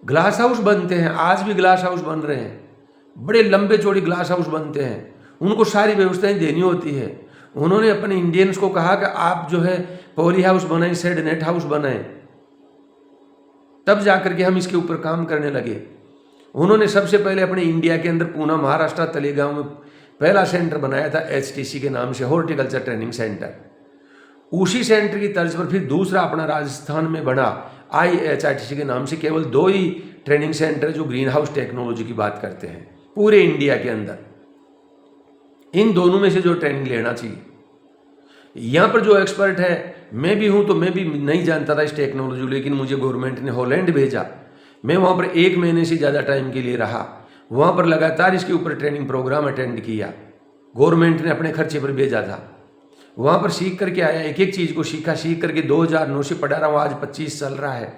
ग्लास हाउस बनते हैं, आज भी ग्लास हाउस बन रहे हैं। बड़े लंबे चौड़े ग्लास हाउस बनते हैं, उनको सारी व्यवस्थाएं देनी होती है। उन्होंने अपने इंडियंस को कहा कि आप जो है पॉली हाउस बनाएं, शेड नेट हाउस बनाएं, तब जाकर के हम इसके ऊपर काम करने लगे। उन्होंने सबसे पहले अपने इंडिया के अंदर पूना महाराष्ट्र तलेगांव में पहला सेंटर बनाया था HTC के नाम से, हॉर्टिकल्चर ट्रेनिंग सेंटर। उसी सेंटर की तर्ज पर फिर दूसरा अपना राजस्थान में बना IHRTC के नाम से। केवल 2 ही ट्रेनिंग सेंटर जो ग्रीन हाउस टेक्नोलॉजी की बात करते हैं पूरे इंडिया के अंदर। इन दोनों में से जो ट्रेनिंग लेना चाहिए, यहाँ पर जो एक्सपर्ट है, मैं भी हूँ तो मैं भी नहीं जानता था इस टेक्नोलॉजी, लेकिन मुझे गवर्नमेंट ने हॉलैंड भेजा। मैं वहाँ पर 1 महीने से ज़्यादा टाइम के लिए रहा, वहाँ पर लगातार इसके ऊपर ट्रेनिंग प्रोग्राम अटेंड किया, गवर्नमेंट ने अपने खर्चे पर भेजा था। वहाँ पर सीख करके आया, एक एक चीज़ को सीखा, सीख करके 2009 से पढ़ा रहा हूँ, आज 25 चल रहा है।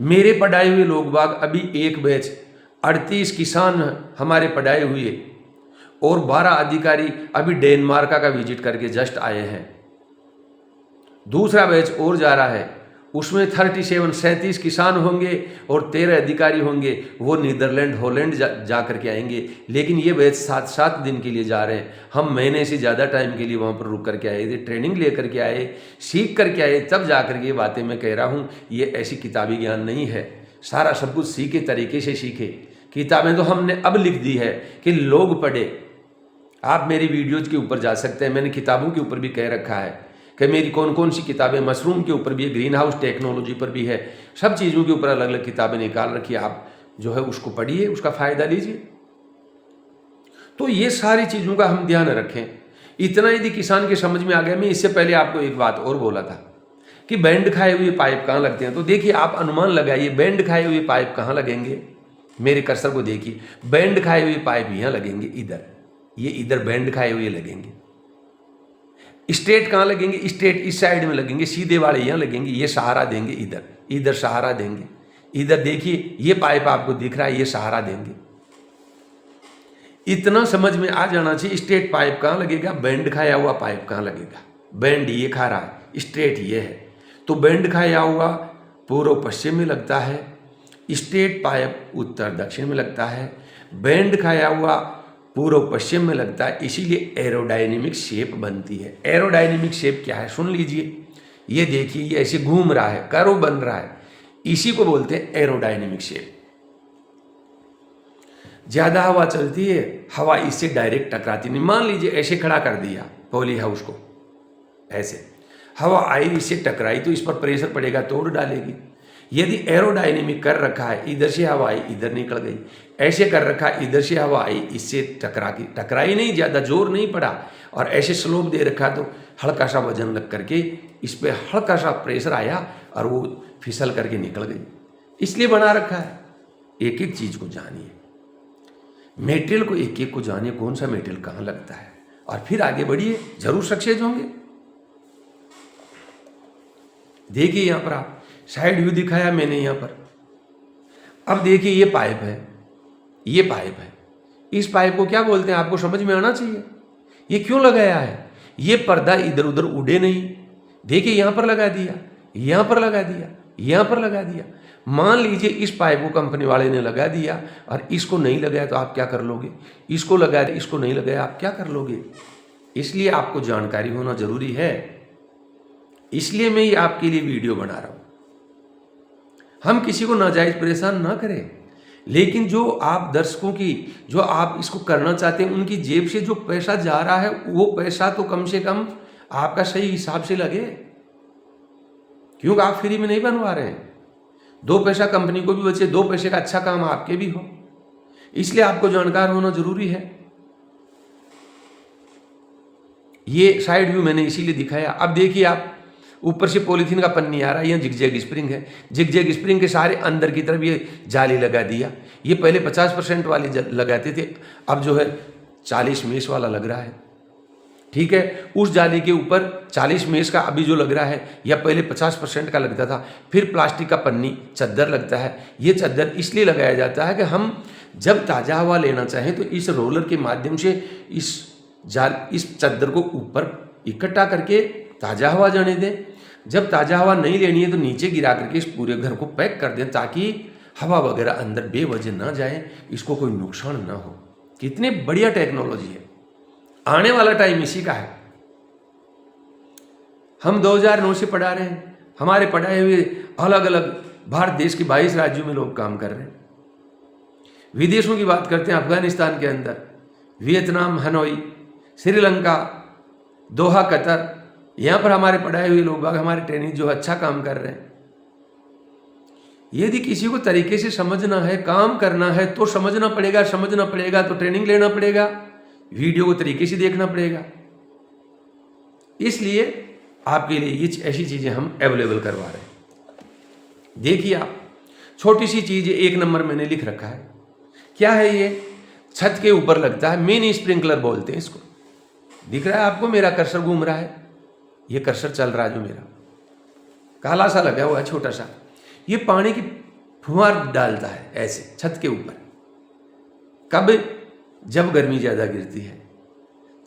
मेरे पढ़ाए हुए लोग बाग अभी एक बैच 38 किसान हमारे पढ़ाए हुए और 12 अधिकारी अभी डेनमार्क का विजिट करके जस्ट आए हैं। दूसरा बैच और जा रहा है, उसमें 37 किसान होंगे और 13 अधिकारी होंगे, वो नीदरलैंड हॉलैंड जा करके आएंगे। लेकिन ये बैच 7 दिन के लिए जा रहे हैं। हम महीने से ज़्यादा टाइम के लिए वहाँ पर रुक करके आए थे, ट्रेनिंग ले करके आए, सीख करके आए, तब जा करके ये बातें मैं कह रहा हूँ। ये ऐसी किताबी ज्ञान नहीं है, सारा सब कुछ सीखे तरीके से सीखे। किताबें तो हमने अब लिख दी है कि लोग पढ़े। आप मेरी वीडियोज़ के ऊपर जा सकते हैं, मैंने किताबों के ऊपर भी कह रखा है कि मेरी कौन कौन सी किताबें, मशरूम के ऊपर भी है, ग्रीन हाउस टेक्नोलॉजी पर भी है, सब चीज़ों के ऊपर अलग अलग किताबें निकाल रखी है। आप जो है उसको पढ़िए, उसका फ़ायदा लीजिए। तो ये सारी चीज़ों का हम ध्यान रखें। इतना यदि किसान के समझ में आ गया। मैं इससे पहले आपको एक बात और बोला था कि बैंड खाए हुए पाइप कहाँ लगते हैं। तो देखिए, आप अनुमान लगाइए, बैंड खाए हुए पाइप कहाँ लगेंगे। मेरे कर्सर को देखिए, बैंड खाए हुए पाइप यहाँ लगेंगे, इधर, ये इधर बैंड खाए हुए लगेंगे। स्ट्रेट कहाँ लगेंगे, स्ट्रेट इस साइड में लगेंगे, सीधे वाले यहाँ लगेंगे, ये सहारा देंगे, इधर इधर सहारा देंगे। इधर देखिए, ये पाइप आपको दिख रहा है, ये सहारा देंगे। इतना समझ में आ जाना चाहिए। स्ट्रेट पाइप कहाँ लगेगा, बैंड खाया हुआ पाइप कहाँ लगेगा। बैंड ये खा रहा है, स्ट्रेट ये है, तो बैंड खाया हुआ पूर्व पश्चिम में लगता है, स्ट्रेट पाइप उत्तर दक्षिण में लगता है, बैंड खाया हुआ पूर्व पश्चिम में लगता है। इसीलिए एरोडायनेमिक शेप बनती है। एरोडायनेमिक शेप क्या है, सुन लीजिए। ये देखिए, ये ऐसे घूम रहा है, कर्व बन रहा है, इसी को बोलते हैं एरोडायनेमिक शेप। ज्यादा हवा चलती है, हवा इससे डायरेक्ट टकराती नहीं। मान लीजिए ऐसे खड़ा कर दिया पॉली हाउस को, ऐसे हवा आई, इससे टकराई तो इस पर प्रेशर पड़ेगा, तोड़ डालेगी। यदि एरोडायनेमिक कर रखा है, इधर से हवा आई, इधर निकल गई, ऐसे कर रखा है, इधर से हवा आई, इससे टकराई नहीं, ज़्यादा जोर नहीं पड़ा, और ऐसे स्लोप दे रखा तो हल्का सा वजन लग करके इस पर हल्का सा प्रेशर आया और वो फिसल करके निकल गई। इसलिए बना रखा है। एक एक चीज़ को जानिए, मेटेरियल को एक एक को जानिए, कौन सा मेटेरियल कहाँ लगता है, और फिर आगे बढ़िए, जरूर सक्सेस होंगे। देखिए यहाँ पर आप साइड व्यू दिखाया मैंने यहाँ पर। अब देखिए, ये पाइप है, ये पाइप है। इस पाइप को क्या बोलते हैं, आपको समझ में आना चाहिए। ये क्यों लगाया है, ये पर्दा इधर उधर उड़े नहीं। देखिए, यहाँ पर लगा दिया, यहाँ पर लगा दिया, यहाँ पर लगा दिया। मान लीजिए इस पाइप को कंपनी वाले ने लगा दिया और इसको नहीं लगाया, तो आप क्या कर लोगे। इसको लगाया, इसको नहीं लगाया, आप क्या कर लोगे। इसलिए आपको जानकारी होना जरूरी है। इसलिए मैं ये आपके लिए वीडियो बना रहा हूँ। हम किसी को नाजायज परेशान ना करें, लेकिन जो आप दर्शकों की, जो आप इसको करना चाहते हैं, उनकी जेब से जो पैसा जा रहा है, वो पैसा तो कम से कम आपका सही हिसाब से लगे, क्योंकि आप फ्री में नहीं बनवा रहे हैं। 2 पैसा कंपनी को भी बचे, 2 पैसे का अच्छा काम आपके भी हो। इसलिए आपको जानकार होना जरूरी है। ये साइड व्यू मैंने इसीलिए दिखाया। अब देखिए, आप ऊपर से पॉलीथीन का पन्नी आ रहा है, यहाँ जिगजैग स्प्रिंग है, जिगजैग स्प्रिंग के सारे अंदर की तरफ ये जाली लगा दिया। ये पहले 50% वाली लगाते थे, अब जो है 40 मेष वाला लग रहा है। ठीक है, उस जाली के ऊपर 40 मेष का अभी जो लग रहा है, या पहले 50% का लगता था। फिर प्लास्टिक का पन्नी चद्दर लगता है। ये चद्दर इसलिए लगाया जाता है कि हम जब ताज़ा हवा लेना चाहें तो इस रोलर के माध्यम से इस चद्दर को ऊपर इकट्ठा करके ताज़ा हवा जाने दें। जब ताज़ा हवा नहीं लेनी है तो नीचे गिरा करके इस पूरे घर को पैक कर दें, ताकि हवा वगैरह अंदर बेवजह ना जाए, इसको कोई नुकसान ना हो। कितनी बढ़िया टेक्नोलॉजी है। आने वाला टाइम इसी का है। हम 2009 से पढ़ा रहे हैं, हमारे पढ़ाए हुए अलग अलग भारत देश के 22 राज्यों में लोग काम कर रहे हैं। विदेशों की बात करते हैं, अफगानिस्तान के अंदर, वियतनाम, हनोई, श्रीलंका, दोहा, कतर, यहाँ पर हमारे पढ़ाए हुए लोग बाग, हमारे ट्रेनिंग जो अच्छा काम कर रहे हैं। यदि किसी को तरीके से समझना है, काम करना है, तो समझना पड़ेगा तो ट्रेनिंग लेना पड़ेगा, वीडियो को तरीके से देखना पड़ेगा। इसलिए आपके लिए ये ऐसी चीज़ें हम अवेलेबल करवा रहे हैं। देखिए आप, छोटी सी चीज़ 1 नंबर मैंने लिख रखा है। क्या है ये? छत के ऊपर लगता है, मिनी स्प्रिंकलर बोलते हैं इसको। दिख रहा है आपको? मेरा कर्सर घूम रहा है, ये कर्सर चल रहा है जो मेरा काला सा लगा हुआ है छोटा सा। ये पानी की फुहार डालता है ऐसे छत के ऊपर। कब? जब गर्मी ज़्यादा गिरती है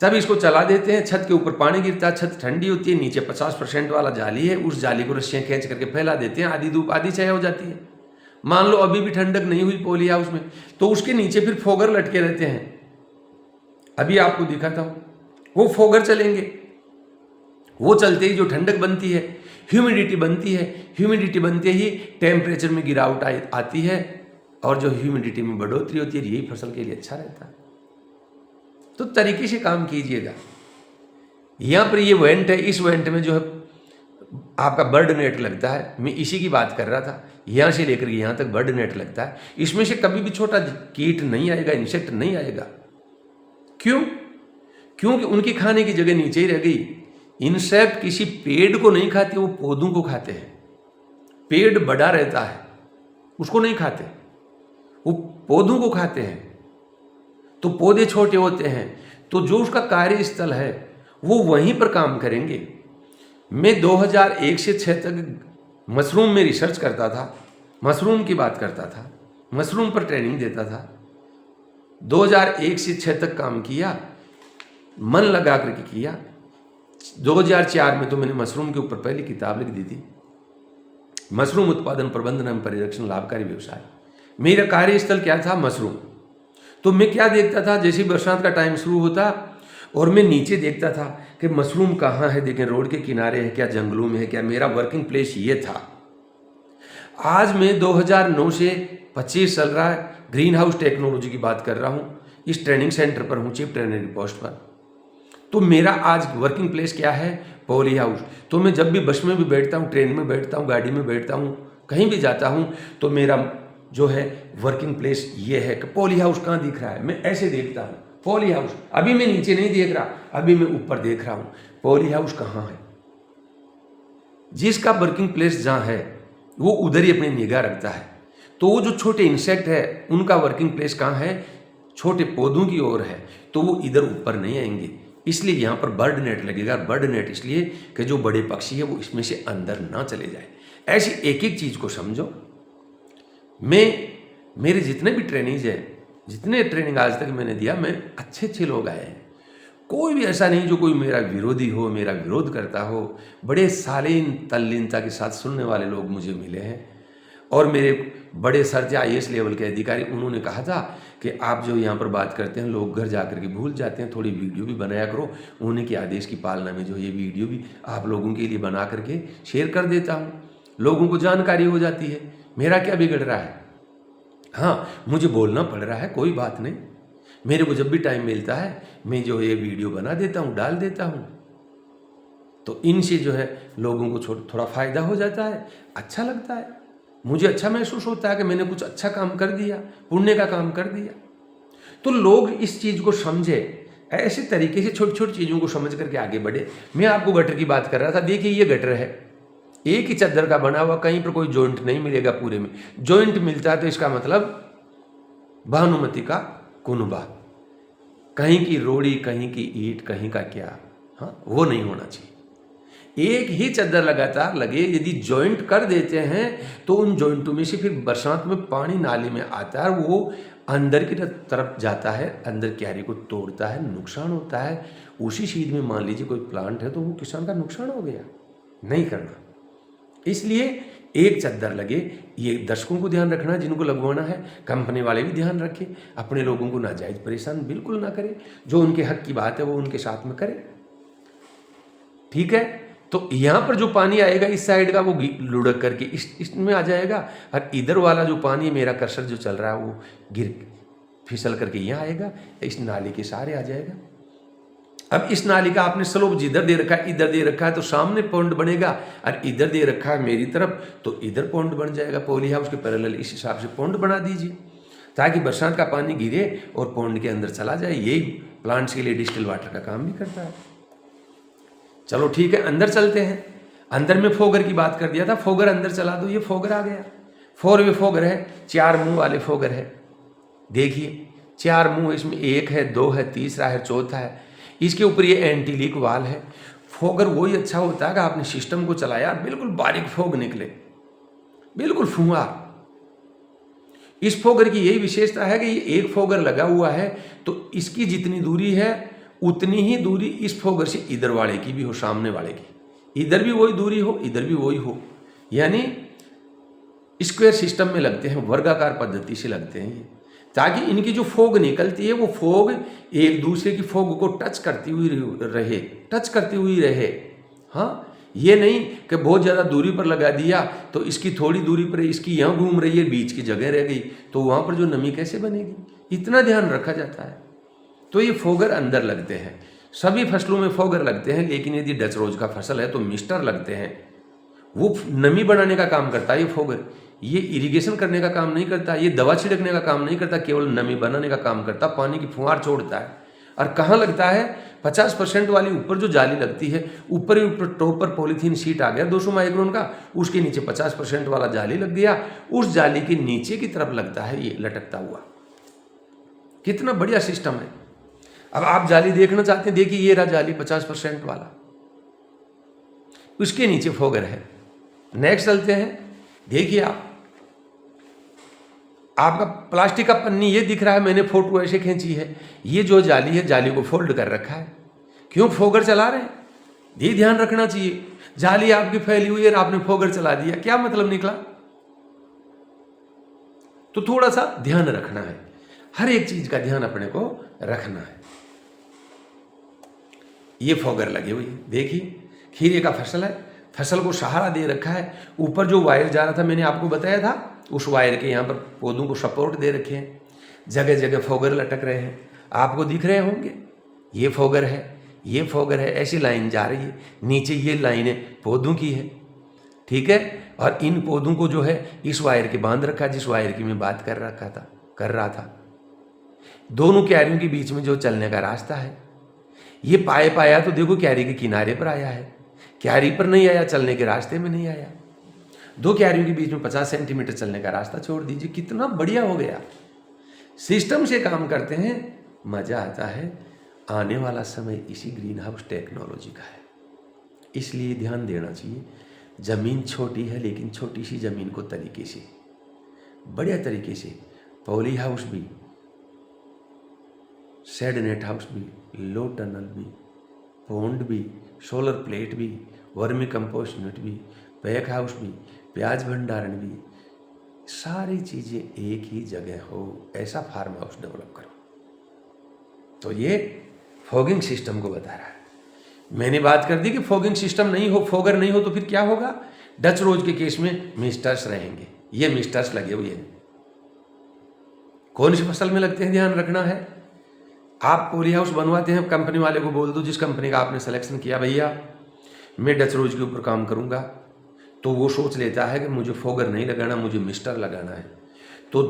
तब इसको चला देते हैं, छत के ऊपर पानी गिरता है, छत ठंडी होती है, नीचे 50% वाला जाली है, उस जाली को रस्सियाँ खींच करके फैला देते हैं, आधी धूप आधी छाया हो जाती है। मान लो अभी भी ठंडक नहीं हुई पॉली हाउस में, तो उसके नीचे फिर फोगर लटके रहते हैं। अभी आपको दिखाता हूँ, वो फोगर चलेंगे, वो चलते ही जो ठंडक बनती है, ह्यूमिडिटी बनती ही टेम्परेचर में गिरावट आती है, और जो ह्यूमिडिटी में बढ़ोतरी होती है, यही फसल के लिए अच्छा रहता है। तो तरीके से काम कीजिएगा। यहाँ पर ये वेंट है, इस वेंट में जो है आपका बर्ड नेट लगता है, मैं इसी की बात कर रहा था। यहाँ से लेकर यहाँ तक बर्ड नेट लगता है। इसमें से कभी भी छोटा कीट नहीं आएगा, इंसेक्ट नहीं आएगा। क्यों? क्योंकि उनकी खाने की जगह नीचे ही रह गई। इंसेक्ट किसी पेड़ को नहीं खाते, वो पौधों को खाते हैं। पेड़ बड़ा रहता है, उसको नहीं खाते, वो पौधों को खाते हैं। तो पौधे छोटे होते हैं, तो जो उसका कार्यस्थल है वो वहीं पर काम करेंगे। मैं 2001 से 6 तक मशरूम में रिसर्च करता था, मशरूम की बात करता था, मशरूम पर ट्रेनिंग देता था। 2001 से 6 तक काम किया, मन लगा करके किया। 2004 में तो मैंने मशरूम के ऊपर पहली किताब लिख दी थी, मशरूम उत्पादन, प्रबंधन एवं परिरक्षण लाभकारी व्यवसाय। मेरा कार्यस्थल क्या था? मशरूम। तो मैं क्या देखता था, जैसे बरसात का टाइम शुरू होता और मैं नीचे देखता था कि मशरूम कहाँ है, देखें रोड के किनारे है क्या, जंगलों में है क्या। मेरा वर्किंग प्लेस ये था। आज मैं 2009 से 25 चल रहा है, ग्रीन हाउस टेक्नोलॉजी की बात कर रहा हूँ, इस ट्रेनिंग सेंटर पर हूँ, चीफ ट्रेनर की पोस्ट पर। तो मेरा आज वर्किंग प्लेस क्या है? Poly house. तो मैं जब भी बस में भी बैठता हूँ, ट्रेन में बैठता हूँ, गाड़ी में बैठता हूँ, कहीं भी जाता हूँ, तो मेरा जो है वर्किंग प्लेस ये है कि पॉली हाउस कहाँ दिख रहा है, मैं ऐसे देखता हूँ पॉली हाउस। अभी मैं नीचे नहीं देख रहा, अभी मैं ऊपर देख रहा हूँ, पॉली हाउस कहाँ है। जिसका वर्किंग प्लेस जहाँ है वो उधर ही अपनी निगाह रखता है। तो वो जो छोटे इंसेक्ट है उनका वर्किंग प्लेस कहाँ है? छोटे पौधों की ओर है, तो वो इधर ऊपर नहीं आएंगे। इसलिए यहाँ पर बर्ड नेट लगेगा। बर्ड नेट इसलिए कि जो बड़े पक्षी है वो इसमें से अंदर ना चले जाए। ऐसी एक एक चीज़ को समझो। मेरे जितने भी ट्रेनिंग्स हैं, जितने ट्रेनिंग आज तक मैंने दिया, मैं अच्छे लोग आए हैं। कोई भी ऐसा नहीं जो कोई मेरा विरोधी हो, मेरा विरोध करता हो। बड़े शालीन तल्लीनता के साथ सुनने वाले लोग मुझे मिले हैं। और मेरे बड़े सर थे IAS लेवल के अधिकारी, उन्होंने कहा था कि आप जो यहाँ पर बात करते हैं लोग घर जा कर के भूल जाते हैं, थोड़ी वीडियो भी बनाया करो। उन्हीं के आदेश की पालना में जो ये वीडियो भी आप लोगों के लिए बना करके शेयर कर देता हूँ, लोगों को जानकारी हो जाती है। मेरा क्या बिगड़ रहा है? हाँ, मुझे बोलना पड़ रहा है, कोई बात नहीं। मेरे को जब भी टाइम मिलता है मैं जो ये वीडियो बना देता हूँ, डाल देता हूँ। तो इनसे जो है लोगों को थोड़ा फायदा हो जाता है, अच्छा लगता है, मुझे अच्छा महसूस होता है कि मैंने कुछ अच्छा काम कर दिया, पुण्य का काम कर दिया। तो लोग इस चीज़ को समझे, ऐसे तरीके से छोटी छोटी चीज़ों को समझ करके आगे बढ़े। मैं आपको गटर की बात कर रहा था। देखिए ये गटर है, एक ही चादर का बना हुआ, कहीं पर कोई जॉइंट नहीं मिलेगा पूरे में। जॉइंट मिलता है तो इसका मतलब भानुमति का कुनबा, कहीं की रोड़ी, कहीं की ईंट, कहीं का क्या, हाँ वो नहीं होना चाहिए। एक ही चादर लगातार लगे, यदि जॉइंट कर देते हैं तो उन जॉइंटों में से फिर बरसात में पानी नाले में आता है, वो अंदर की तरफ जाता है, अंदर क्यारी को तोड़ता है, नुकसान होता है। उसी चीज में मान लीजिए कोई प्लांट है तो वो किसान का नुकसान हो गया, नहीं करना। इसलिए एक चद्दर लगे, ये दर्शकों को ध्यान रखना है जिनको लगवाना है, कंपनी वाले भी ध्यान रखें, अपने लोगों को नाजायज परेशान बिल्कुल ना करें, जो उनके हक की बात है वो उनके साथ में करें। ठीक है, तो यहाँ पर जो पानी आएगा इस साइड का वो लुढ़क करके इसमें आ जाएगा, और इधर वाला जो पानी है, मेरा कर्सर जो चल रहा है वो गिर फिसल करके यहाँ आएगा, इस नाली के सहारे आ जाएगा। अब इस नाली का आपने स्लोप जिधर दे रखा है, इधर दे रखा है तो सामने पॉइंट बनेगा, और इधर दे रखा है मेरी तरफ तो इधर पॉइंट बन जाएगा। पॉली हाउस के पैरेलल इस हिसाब से पॉइंट बना दीजिए ताकि बरसात का पानी गिरे और पॉइंट के अंदर चला जाए। यही प्लांट्स के लिए डिस्टिल वाटर का काम भी करता है। चलो ठीक है, अंदर चलते हैं। अंदर में फोगर की बात कर दिया था, फोगर अंदर चला दो। ये फोगर आ गया, 4 वे फोगर है, 4 मुंह वाले फोगर है। देखिए 4 मुंह, इसमें 1 है, 2 है, तीसरा है, चौथा है। इसके ऊपर ये एंटी लीक वाल है। फोगर वही अच्छा होता है कि आपने सिस्टम को चलाया, बिल्कुल बारीक फोग निकले, बिल्कुल फुंवार। इस फोगर की यही विशेषता है कि ये एक फोगर लगा हुआ है तो इसकी जितनी दूरी है उतनी ही दूरी इस फोगर से इधर वाले की भी हो, सामने वाले की, इधर भी वही दूरी हो, इधर भी वही हो। यानी स्क्वायर सिस्टम में लगते हैं, वर्गाकार पद्धति से लगते हैं, ताकि इनकी जो फोग निकलती है वो फोग एक दूसरे की फोग को टच करती हुई रहे। हाँ, ये नहीं कि बहुत ज़्यादा दूरी पर लगा दिया तो इसकी थोड़ी दूरी पर इसकी यहाँ घूम रही है, बीच की जगह रह गई, तो वहाँ पर जो नमी कैसे बनेगी, इतना ध्यान रखा जाता है। तो ये फोगर अंदर लगते हैं, सभी फसलों में फोगर लगते हैं, लेकिन यदि डच रोज का फसल है तो मिस्टर लगते हैं। वो नमी बनाने का काम करता है ये फोगर, ये इरिगेशन करने का काम नहीं करता, ये दवा छिड़कने का काम नहीं करता, केवल नमी बनाने का काम करता, पानी की फुहार छोड़ता है। और कहाँ लगता है, 50% वाली ऊपर जो जाली लगती है, ऊपर ही ऊपर टॉप पर पॉलीथीन शीट आ गया 200 माइक्रोन का, उसके नीचे 50% वाला जाली लग गया, उस जाली के नीचे की तरफ लगता है ये लटकता हुआ। कितना बढ़िया सिस्टम है। अब आप जाली देखना चाहते हैं, देखिए ये रहा जाली 50% वाला, उसके नीचे फोगर है। नेक्स्ट चलते हैं, देखिए आपका प्लास्टिक का पन्नी ये दिख रहा है, मैंने फोटो ऐसे खींची है, ये जो जाली है जाली को फोल्ड कर रखा है। क्यों, फोगर चला रहे हैं, ये ध्यान रखना चाहिए। जाली आपकी फैली हुई है और आपने फोगर चला दिया, क्या मतलब निकला। तो थोड़ा सा ध्यान रखना है, हर एक चीज का ध्यान अपने को रखना है। ये फोगर लगे हुए, देखिए खीरे का फसल है, फसल को सहारा दे रखा है। ऊपर जो वायर जा रहा था मैंने आपको बताया था, उस वायर के यहाँ पर पौधों को सपोर्ट दे रखे हैं, जगह जगह फोगर लटक रहे हैं, आपको दिख रहे होंगे। ये फोगर है, ये फोगर है, ऐसी लाइन जा रही है, नीचे ये लाइनें पौधों की है, ठीक है। और इन पौधों को जो है इस वायर के बांध रखा, जिस वायर की मैं बात कर रहा था। दोनों क्यारियों के बीच में जो चलने का रास्ता है, ये पाइप आया तो देखो क्यारी के किनारे पर आया है, क्यारी पर नहीं आया, चलने के रास्ते में नहीं आया। 2 क्यारियों के बीच में 50 सेंटीमीटर चलने का रास्ता छोड़ दीजिए, कितना बढ़िया हो गया। सिस्टम से काम करते हैं, मजा आता है। आने वाला समय इसी ग्रीन हाउस टेक्नोलॉजी का है, इसलिए ध्यान देना चाहिए। जमीन छोटी है, लेकिन छोटी सी जमीन को तरीके से, बढ़िया तरीके से, पॉली हाउस भी, शेड नेट हाउस भी, लो टनल भी, पॉन्ड भी, सोलर प्लेट भी, वर्मी कंपोस्ट यूनिट भी, पैक हाउस भी, प्याज भंडारण भी, सारी चीज़ें एक ही जगह हो, ऐसा फार्म हाउस डेवलप करो। तो ये फॉगिंग सिस्टम को बता रहा है। मैंने बात कर दी कि फॉगिंग सिस्टम नहीं हो, फोगर नहीं हो तो फिर क्या होगा। डच रोज के केस में मिस्टर्स रहेंगे, ये मिस्टर्स लगे हुए हैं। कौन सी फसल में लगते हैं ध्यान रखना है। आप पॉली हाउस बनवाते हैं, कंपनी वाले को बोल दो, जिस कंपनी का आपने सिलेक्शन किया, भैया मैं डच रोज के ऊपर काम करूंगा, तो वो सोच लेता है कि मुझे फोगर नहीं लगाना, मुझे मिस्टर लगाना है। तो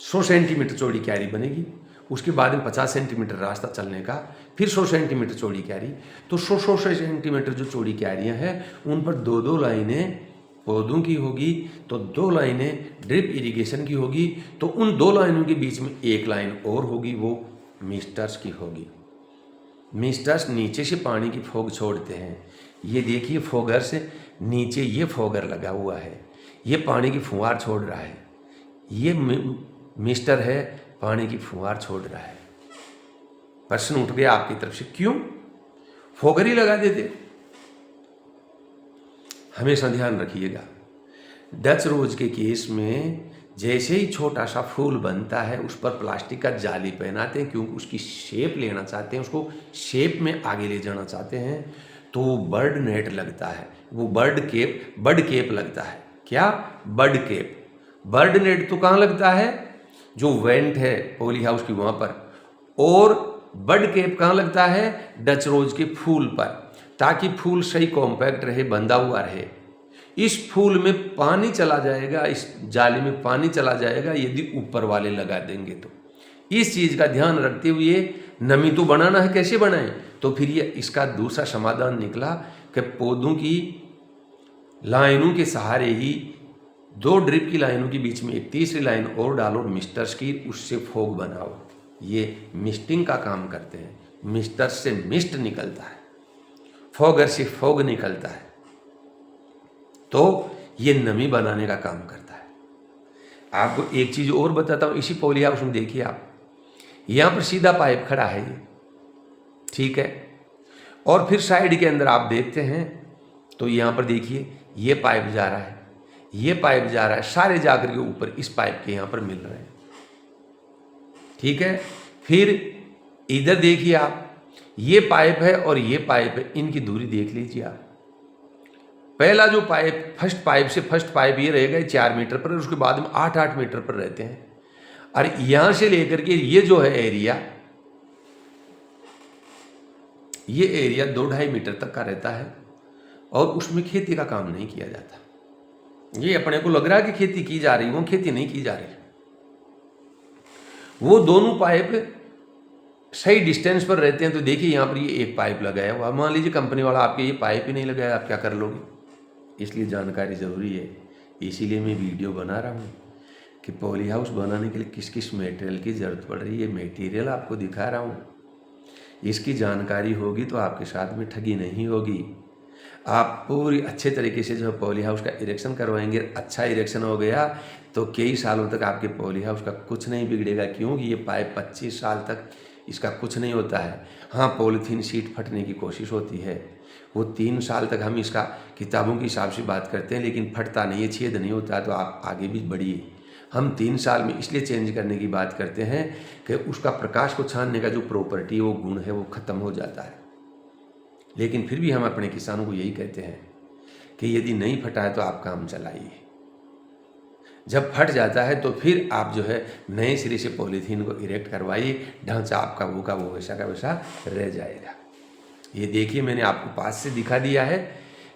100 सेंटीमीटर चौड़ी क्यारी बनेगी, उसके बाद में 50 सेंटीमीटर रास्ता चलने का, फिर 100 सेंटीमीटर चौड़ी क्यारी। तो 100 सेंटीमीटर जो चौड़ी क्यारियाँ हैं उन पर 2 लाइनें पौधों की होगी, तो 2 लाइनें ड्रिप इरिगेशन की होगी, तो उन 2 लाइनों के बीच में 1 लाइन और होगी, वो मिस्टर्स की होगी। मिस्टर्स नीचे से पानी की फोग छोड़ते हैं। ये देखिए फोगर से नीचे ये फोगर लगा हुआ है, ये पानी की फुहार छोड़ रहा है, ये मिस्टर है, पानी की फुहार छोड़ रहा है। प्रश्न उठ गया आपकी तरफ से, क्यों फोगर ही लगा देते। हमेशा ध्यान रखिएगा। डच रोज के केस में जैसे ही छोटा सा फूल बनता है उस पर प्लास्टिक का जाली पहनाते हैं, क्योंकि उसकी शेप लेना चाहते हैं, उसको शेप में आगे ले जाना चाहते हैं, तो वो बर्ड नेट लगता है, वो बर्ड केप लगता है। क्या? Bird cap. बर्ड नेट तो कहाँ लगता है? जो वेंट है पॉली हाउस की वहाँ पर, और बर्ड केप कहाँ लगता है? डच रोज के फूल पर, ताकि फूल सही कॉम्पैक्ट रहे, बंधा हुआ रहे। इस फूल में पानी चला जाएगा, इस जाली में पानी चला जाएगा यदि ऊपर वाले लगा देंगे तो। इस चीज़ का ध्यान रखते हुए नमी तो बनाना है, कैसे बनाएं? तो फिर ये इसका दूसरा समाधान निकला कि पौधों की लाइनों के सहारे ही 2 ड्रिप की लाइनों के बीच में एक तीसरी लाइन और डालो मिस्टर्स की, उससे फोग बनाओ। ये मिस्टिंग का काम करते हैं। मिस्टर से मिस्ट निकलता है, फोगर से फोग निकलता है, तो ये नमी बनाने का काम करता है। आपको एक चीज़ और बताता हूँ, इसी पॉली हाउस में देखिए आप, यहाँ पर सीधा पाइप खड़ा है ये, ठीक है, और फिर साइड के अंदर आप देखते हैं तो यहाँ पर देखिए ये पाइप जा रहा है, ये पाइप जा रहा है, सारे जाकर के ऊपर इस पाइप के यहाँ पर मिल रहे हैं, ठीक है। फिर इधर देखिए आप, ये पाइप है और ये पाइप है, इनकी दूरी देख लीजिए आप। पहला जो पाइप, फर्स्ट पाइप ये रहेगा 4 मीटर पर, उसके बाद में 8-8 मीटर पर रहते हैं। और यहां से लेकर के ये जो है एरिया, ये एरिया 2-2.5 मीटर तक का रहता है, और उसमें खेती का काम नहीं किया जाता। ये अपने को लग रहा है कि खेती की जा रही, वो खेती नहीं की जा रही। वो दोनों पाइप सही डिस्टेंस पर रहते हैं। तो देखिए यहाँ पर ये एक पाइप लगाया हुआ, मान लीजिए कंपनी वाला आपके ये पाइप ही नहीं लगाया, आप क्या कर लोगे? इसलिए जानकारी ज़रूरी है, इसीलिए मैं वीडियो बना रहा हूँ कि पॉली हाउस बनाने के लिए किस किस मटेरियल की ज़रूरत पड़ रही है। मटेरियल आपको दिखा रहा हूँ, इसकी जानकारी होगी तो आपके साथ में ठगी नहीं होगी। आप पूरी अच्छे तरीके से जो पॉली हाउस का इरेक्शन करवाएंगे, अच्छा इरेक्शन हो गया तो कई सालों तक आपके पॉली हाउस का कुछ नहीं बिगड़ेगा, क्योंकि ये पाइप 25 साल तक इसका कुछ नहीं होता है। हाँ, पॉलीथीन शीट फटने की कोशिश होती है, वो 3 साल तक हम इसका किताबों के हिसाब से बात करते हैं, लेकिन फटता नहीं है, छेद नहीं होता। तो आप आगे भी बढ़िए। हम 3 साल में इसलिए चेंज करने की बात करते हैं कि उसका प्रकाश को छानने का जो प्रॉपर्टी, वो गुण है, वो ख़त्म हो जाता है। लेकिन फिर भी हम अपने किसानों को यही कहते हैं कि यदि नहीं फटा है तो आप काम चलाइए। जब फट जाता है तो फिर आप जो है नए सिरे से पॉलीथीन को इरेक्ट करवाइए, ढांचा आपका वो का वो वैसा का वैसा रह जाएगा। ये देखिए, मैंने आपको पास से दिखा दिया है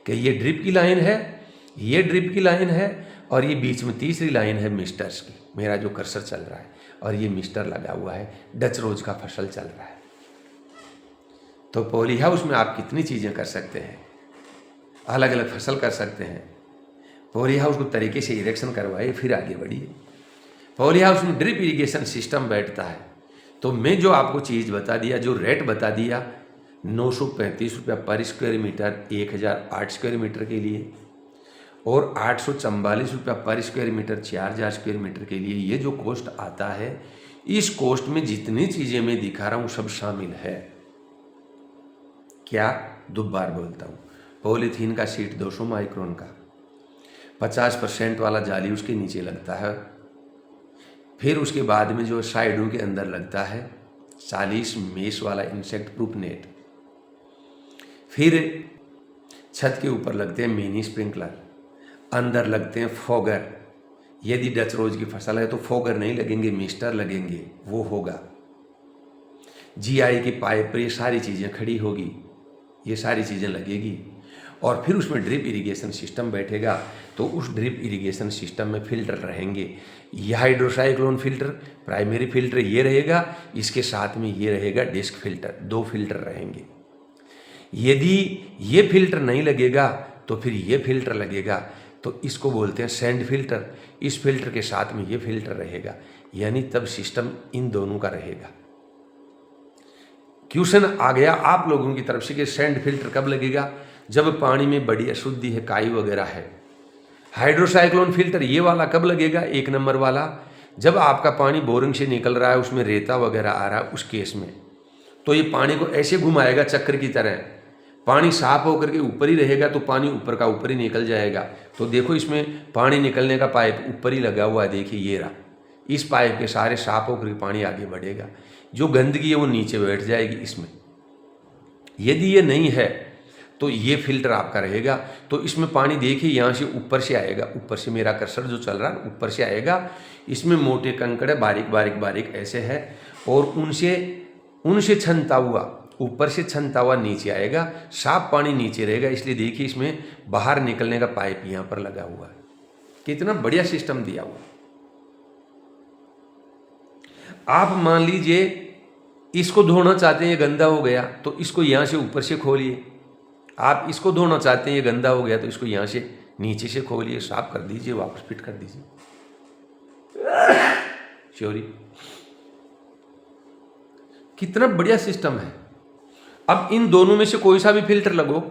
कि ये ड्रिप की लाइन है, ये ड्रिप की लाइन है, और ये बीच में तीसरी लाइन है मिस्टर्स की। मेरा जो कर्सर चल रहा है, और ये मिस्टर लगा हुआ है, डच रोज का फसल चल रहा है। तो पॉली हाउस में आप कितनी चीज़ें कर सकते हैं, अलग अलग फसल कर सकते हैं। पॉली हाउस को तरीके से इरेक्शन करवाइए, फिर आगे बढ़िए। पॉली हाउस में ड्रिप इरिगेशन सिस्टम बैठता है। तो मैं जो आपको चीज़ बता दिया, जो रेट बता दिया, 935 रुपया पर स्क्वायर मीटर 1008 स्क्वायर मीटर के लिए, और 844 रुपया पर स्क्वायर मीटर 4000 स्क्वायर मीटर के लिए, ये जो कॉस्ट आता है, इस कॉस्ट में जितनी चीज़ें मैं दिखा रहा हूँ सब शामिल है। क्या? दोबारा बोलता हूँ, पॉलीथीन का शीट 200 माइक्रोन का, 50% वाला जाली उसके नीचे लगता है, फिर उसके बाद में जो साइडों के अंदर लगता है 40 मेश वाला इंसेक्ट प्रूफ नेट, फिर छत के ऊपर लगते हैं मिनी स्प्रिंकलर, अंदर लगते हैं फोगर। यदि डच रोज की फसल है तो फोगर नहीं लगेंगे, मिस्टर लगेंगे, वो होगा। जीआई की पाइप पर ये सारी चीज़ें खड़ी होगी, ये सारी चीज़ें लगेगी, और फिर उसमें ड्रिप इरिगेशन सिस्टम बैठेगा। तो उस ड्रिप इरिगेशन सिस्टम में फिल्टर रहेंगे, ये हाइड्रोसाइक्लोन फिल्टर, प्राइमरी फिल्टर ये रहेगा, इसके साथ में ये रहेगा डिस्क फिल्टर, 2 फिल्टर रहेंगे। यदि ये फिल्टर नहीं लगेगा तो फिर ये फिल्टर लगेगा, तो इसको बोलते हैं सैंड फिल्टर। इस फिल्टर के साथ में ये फिल्टर रहेगा, यानी तब सिस्टम इन दोनों का रहेगा। क्वेश्चन आ गया आप लोगों की तरफ से कि सैंड फिल्टर कब लगेगा? जब पानी में बड़ी अशुद्धि है, काई वगैरह है। हाइड्रोसाइक्लोन फिल्टर ये वाला कब लगेगा? 1 नंबर वाला, जब आपका पानी बोरिंग से निकल रहा है, उसमें रेता वगैरह आ रहा है, उस केस में। तो ये पानी को ऐसे घुमाएगा चक्कर की तरह, पानी साफ होकर के ऊपर ही रहेगा तो पानी ऊपर का ऊपर ही निकल जाएगा। तो देखो इसमें पानी निकलने का पाइप ऊपर ही लगा हुआ है, देखिए ये रहा। इस पाइप के सारे साफ होकर के पानी आगे बढ़ेगा, जो गंदगी है वो नीचे बैठ जाएगी इसमें। यदि ये नहीं है तो ये फिल्टर आपका रहेगा। तो इसमें पानी देखिए यहाँ से ऊपर से आएगा, ऊपर से मेरा कर्सर जो चल रहा है ऊपर से आएगा। इसमें मोटे कंकड़ बारीक बारीक बारीक ऐसे है, और उनसे छनता हुआ ऊपर से छनता हुआ नीचे आएगा, साफ पानी नीचे रहेगा। इसलिए देखिए इसमें बाहर निकलने का पाइप यहाँ पर लगा हुआ है। कितना बढ़िया सिस्टम दिया हुआ। आप मान लीजिए इसको धोना चाहते हैं, ये गंदा हो गया तो इसको यहाँ से ऊपर से खोलिए। आप इसको धोना चाहते हैं, ये गंदा हो गया तो इसको यहाँ से नीचे से खोलिए, साफ कर दीजिए, वापस फिट कर दीजिए। चोरी कितना बढ़िया सिस्टम है। अब इन दोनों में से कोई सा भी फिल्टर लगो,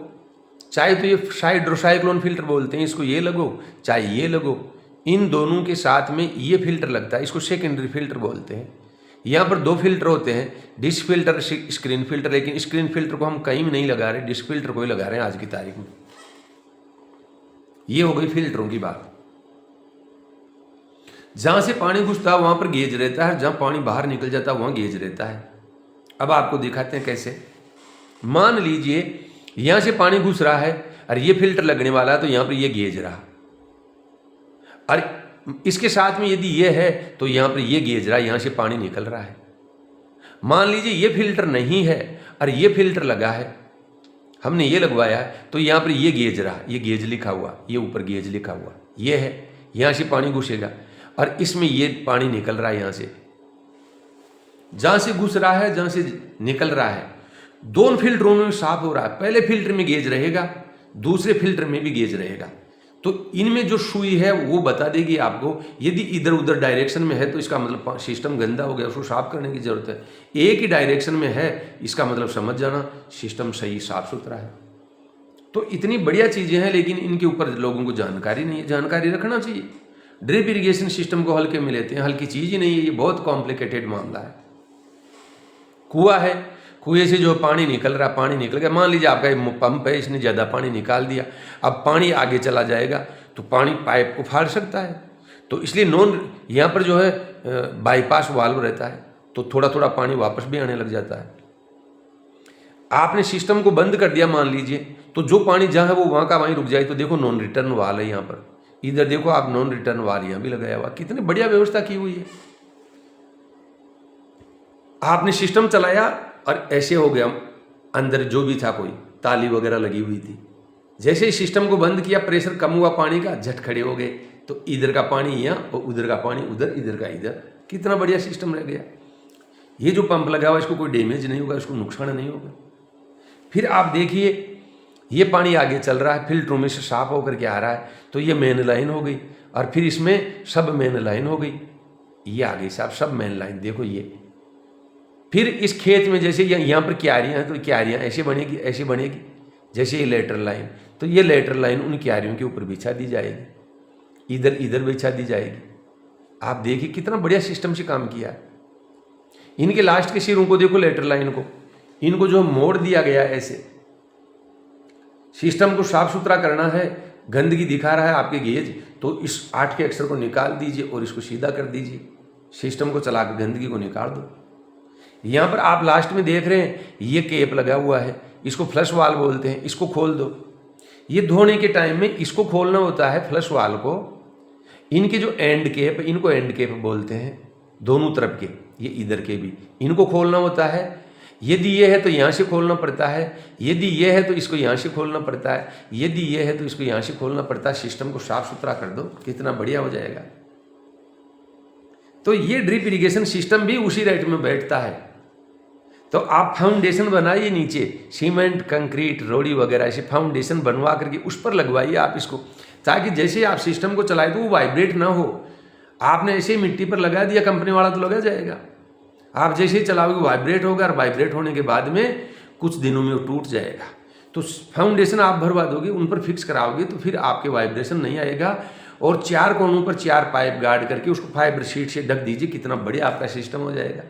चाहे तो ये हाइड्रोसाइक्लोन फिल्टर बोलते हैं इसको, ये लगो चाहे ये लगो, इन दोनों के साथ में ये फिल्टर लगता है, इसको सेकेंडरी फिल्टर बोलते हैं। यहाँ पर दो फिल्टर होते हैं, डिस्क फिल्टर, स्क्रीन फिल्टर। लेकिन स्क्रीन फिल्टर को हम कहीं भी नहीं लगा रहे, डिस्क फिल्टर को ही लगा रहे हैं आज की तारीख में। ये हो गई फिल्टरों की बात। जहां से पानी घुसता है वहां पर गेज रहता है, जहां पानी बाहर निकल जाता है वहां गेज रहता है। अब आपको दिखाते हैं कैसे। मान लीजिए यहां से पानी घुस रहा है और ये फिल्टर लगने वाला है, तो यहां पर ये गेज रहा, और इसके साथ में यदि ये है तो यहां पर ये गेज रहा, यहां से पानी निकल रहा है। मान लीजिए ये फिल्टर नहीं है और ये फिल्टर लगा है, हमने ये लगवाया है, तो यहां पर ये गेज रहा, ये गेज लिखा हुआ, ये ऊपर गेज लिखा हुआ, ये है, यहां से पानी घुसेगा और इसमें ये पानी निकल रहा है। यहां से जहां से घुस रहा है, जहां से निकल रहा है, दोनों फिल्टरों में साफ हो रहा है। पहले फिल्टर में गेज रहेगा, दूसरे फिल्टर में भी गेज रहेगा। तो इनमें जो सुई है वो बता देगी आपको, यदि इधर उधर डायरेक्शन में है तो इसका मतलब सिस्टम गंदा हो गया, उसको साफ करने की जरूरत है। एक ही डायरेक्शन में है, इसका मतलब समझ जाना सिस्टम सही साफ सुथरा है। तो इतनी बढ़िया चीजें हैं, लेकिन इनके ऊपर लोगों को जानकारी नहीं है। जानकारी रखना चाहिए। ड्रिप इरिगेशन सिस्टम को हल्के में लेते हैं, हल्की चीज ही नहीं है, ये बहुत कॉम्प्लिकेटेड मामला है। कुआं है, कुएं से जो पानी निकल रहा, पानी निकल गया, मान लीजिए आपका ये पंप है, इसने ज़्यादा पानी निकाल दिया, अब पानी आगे चला जाएगा तो पानी पाइप को फाड़ सकता है। तो इसलिए यहाँ पर जो है बाईपास वाल्व रहता है, तो थोड़ा थोड़ा पानी वापस भी आने लग जाता है। आपने सिस्टम को बंद कर दिया मान लीजिए, तो जो पानी जहाँ है वो वहाँ का वहीं रुक जाए। तो देखो नॉन रिटर्न वाल है यहाँ पर, इधर देखो आप नॉन रिटर्न वाल यहाँ भी लगाया हुआ। कितनी बढ़िया व्यवस्था की हुई है। आपने सिस्टम चलाया और ऐसे हो गया, अंदर जो भी था कोई ताली वगैरह लगी हुई थी, जैसे ही सिस्टम को बंद किया, प्रेशर कम हुआ पानी का, झट खड़े हो गए, तो इधर का पानी यहाँ और उधर का पानी उधर, इधर का इधर। कितना बढ़िया सिस्टम रह गया। ये जो पंप लगा हुआ इसको कोई डैमेज नहीं होगा, इसको नुकसान नहीं होगा। फिर आप देखिए ये पानी आगे चल रहा है, फिल्टरों में से साफ होकर के आ रहा है, तो ये मेन लाइन हो गई, और फिर इसमें सब मेन लाइन हो गई। ये आ गई साहब सब मेन लाइन, देखो ये। फिर इस खेत में जैसे यहाँ पर क्यारियाँ हैं, तो क्यारियाँ ऐसे बनेगी, ऐसे बनेगी, जैसे ये लेटरल लाइन, तो ये लेटरल लाइन उन क्यारियों के ऊपर बिछा दी जाएगी, इधर इधर बिछा दी जाएगी। आप देखिए कितना बढ़िया सिस्टम से काम किया है। इनके लास्ट के सिरों को देखो, लेटरल लाइन को, इनको जो मोड़ दिया गया है ऐसे। सिस्टम को साफ सुथरा करना है, गंदगी दिखा रहा है आपके गेज, तो इस 8 के अक्षर को निकाल दीजिए और इसको सीधा कर दीजिए। सिस्टम को चला कर गंदगी को निकाल दो। यहाँ पर आप लास्ट में देख रहे हैं ये केप लगा हुआ है, इसको फ्लश वाल बोलते हैं, इसको खोल दो। ये धोने के टाइम में इसको खोलना होता है, फ्लश वाल को। इनके जो एंड केप, इनको एंड केप बोलते हैं, दोनों तरफ के, ये इधर के भी, इनको खोलना होता है। यदि ये है तो यहाँ से खोलना पड़ता है, यदि ये है तो इसको यहाँ से खोलना पड़ता है, यदि ये है तो इसको यहाँ से खोलना पड़ता है। सिस्टम को साफ सुथरा कर दो, कितना बढ़िया हो जाएगा। तो ये ड्रिप इरिगेशन सिस्टम भी उसी रेट में बैठता है। तो आप फाउंडेशन बनाइए, नीचे सीमेंट, कंक्रीट, रोड़ी वगैरह ऐसे फाउंडेशन बनवा करके उस पर लगवाइए आप इसको, ताकि जैसे आप सिस्टम को चलाए तो वो वाइब्रेट ना हो। आपने ऐसे ही मिट्टी पर लगा दिया, कंपनी वाला तो लगा जाएगा। आप जैसे ही चलाओगे वाइब्रेट होगा, और वाइब्रेट होने के बाद में कुछ दिनों में वो टूट जाएगा। तो फाउंडेशन आप भरवा दोगे, उन पर फिक्स कराओगे, तो फिर आपके वाइब्रेशन नहीं आएगा। और 4 कोनों पर 4 पाइप गार्ड करके उसको फाइबर शीट से ढक दीजिए, कितना बढ़िया आपका सिस्टम हो जाएगा।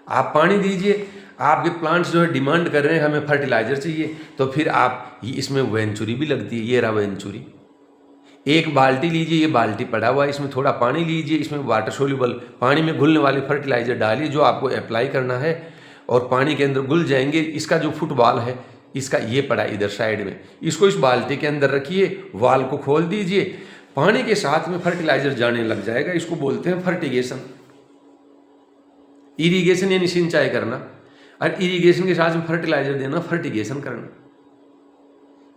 आप पानी दीजिए, आपके प्लांट्स जो है डिमांड कर रहे हैं हमें फर्टिलाइजर चाहिए, तो फिर आप इसमें वेंचुरी भी लगती है, ये रहा वेंचुरी। एक बाल्टी लीजिए, ये बाल्टी पड़ा हुआ है, इसमें थोड़ा पानी लीजिए, इसमें वाटर सोल्यूबल पानी में घुलने वाले फर्टिलाइजर डालिए जो आपको अप्लाई करना है, और पानी के अंदर घुल जाएंगे। इसका जो फुटबॉल है, इसका ये पड़ा इधर साइड में, इसको इस बाल्टी के अंदर रखिए, वाल को खोल दीजिए, पानी के साथ में फर्टिलाइजर जाने लग जाएगा। इसको बोलते हैं फर्टिगेशन। इरिगेशन यानी सिंचाई करना, और इरिगेशन के साथ में फर्टिलाइजर देना, फर्टिगेशन करना,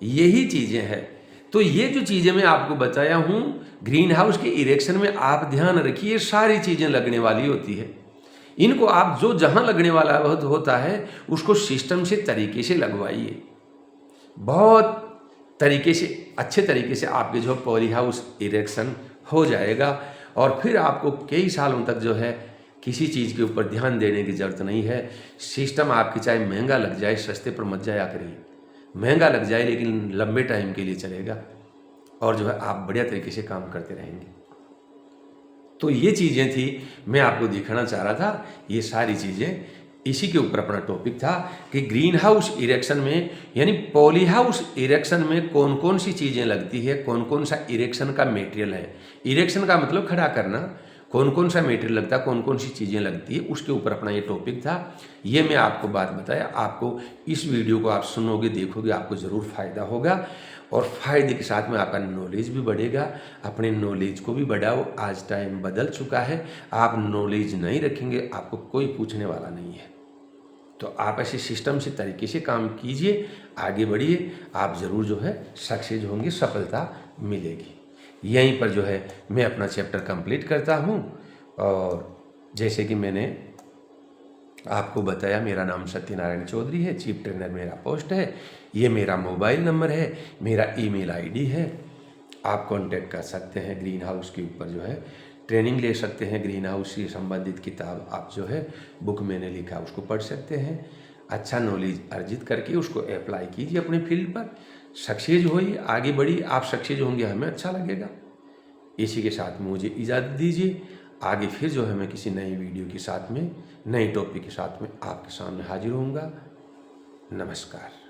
यही चीजें हैं। तो ये जो चीजें मैं आपको बताया हूं, ग्रीन हाउस के इरेक्शन में आप ध्यान रखिए, सारी चीजें लगने वाली होती है। इनको आप जो जहां लगने वाला होता है उसको सिस्टम से तरीके से लगवाइए, बहुत तरीके से, अच्छे तरीके से आपके जो पॉली हाउस इरेक्शन हो जाएगा। और फिर आपको कई सालों तक जो है किसी चीज़ के ऊपर ध्यान देने की ज़रूरत नहीं है। सिस्टम आपकी चाहे महंगा लग जाए, सस्ते पर मत जाया करिए, महंगा लग जाए लेकिन लंबे टाइम के लिए चलेगा, और जो है आप बढ़िया तरीके से काम करते रहेंगे। तो ये चीज़ें थी, मैं आपको दिखाना चाह रहा था। ये सारी चीज़ें इसी के ऊपर अपना टॉपिक था कि ग्रीन हाउस इरेक्शन में यानी पॉली हाउस इरेक्शन में कौन कौन सी चीज़ें लगती है, कौन कौन सा इरेक्शन का मटेरियल है। इरेक्शन का मतलब खड़ा करना, कौन कौन सा मटेरियल लगता है, कौन कौन सी चीज़ें लगती है, उसके ऊपर अपना ये टॉपिक था। ये मैं आपको बात बताया। आपको इस वीडियो को आप सुनोगे, देखोगे, आपको ज़रूर फ़ायदा होगा, और फ़ायदे के साथ में आपका नॉलेज भी बढ़ेगा। अपने नॉलेज को भी बढ़ाओ, आज टाइम बदल चुका है। आप नॉलेज नहीं रखेंगे, आपको कोई पूछने वाला नहीं है। तो आप ऐसे सिस्टम से तरीके से काम कीजिए, आगे बढ़िए, आप ज़रूर जो है सक्सेस होंगे, सफलता मिलेगी। यहीं पर जो है मैं अपना चैप्टर कंप्लीट करता हूँ। और जैसे कि मैंने आपको बताया, मेरा नाम सत्यनारायण चौधरी है, चीफ ट्रेनर मेरा पोस्ट है, ये मेरा मोबाइल नंबर है, मेरा ईमेल आईडी है। आप कांटेक्ट कर सकते हैं। ग्रीन हाउस के ऊपर जो है ट्रेनिंग ले सकते हैं, ग्रीन हाउस से संबंधित किताब आप जो है बुक मैंने लिखा उसको पढ़ सकते हैं। अच्छा नॉलेज अर्जित करके उसको अप्लाई कीजिए अपने फील्ड पर, सक्सेस होइए, आगे बढ़िए। आप सक्सेस होंगे, हमें अच्छा लगेगा। इसी के साथ मुझे इजाज़त दीजिए। आगे फिर जो है मैं किसी नई वीडियो के साथ में, नए टॉपिक के साथ में आपके सामने हाजिर होऊंगा। नमस्कार।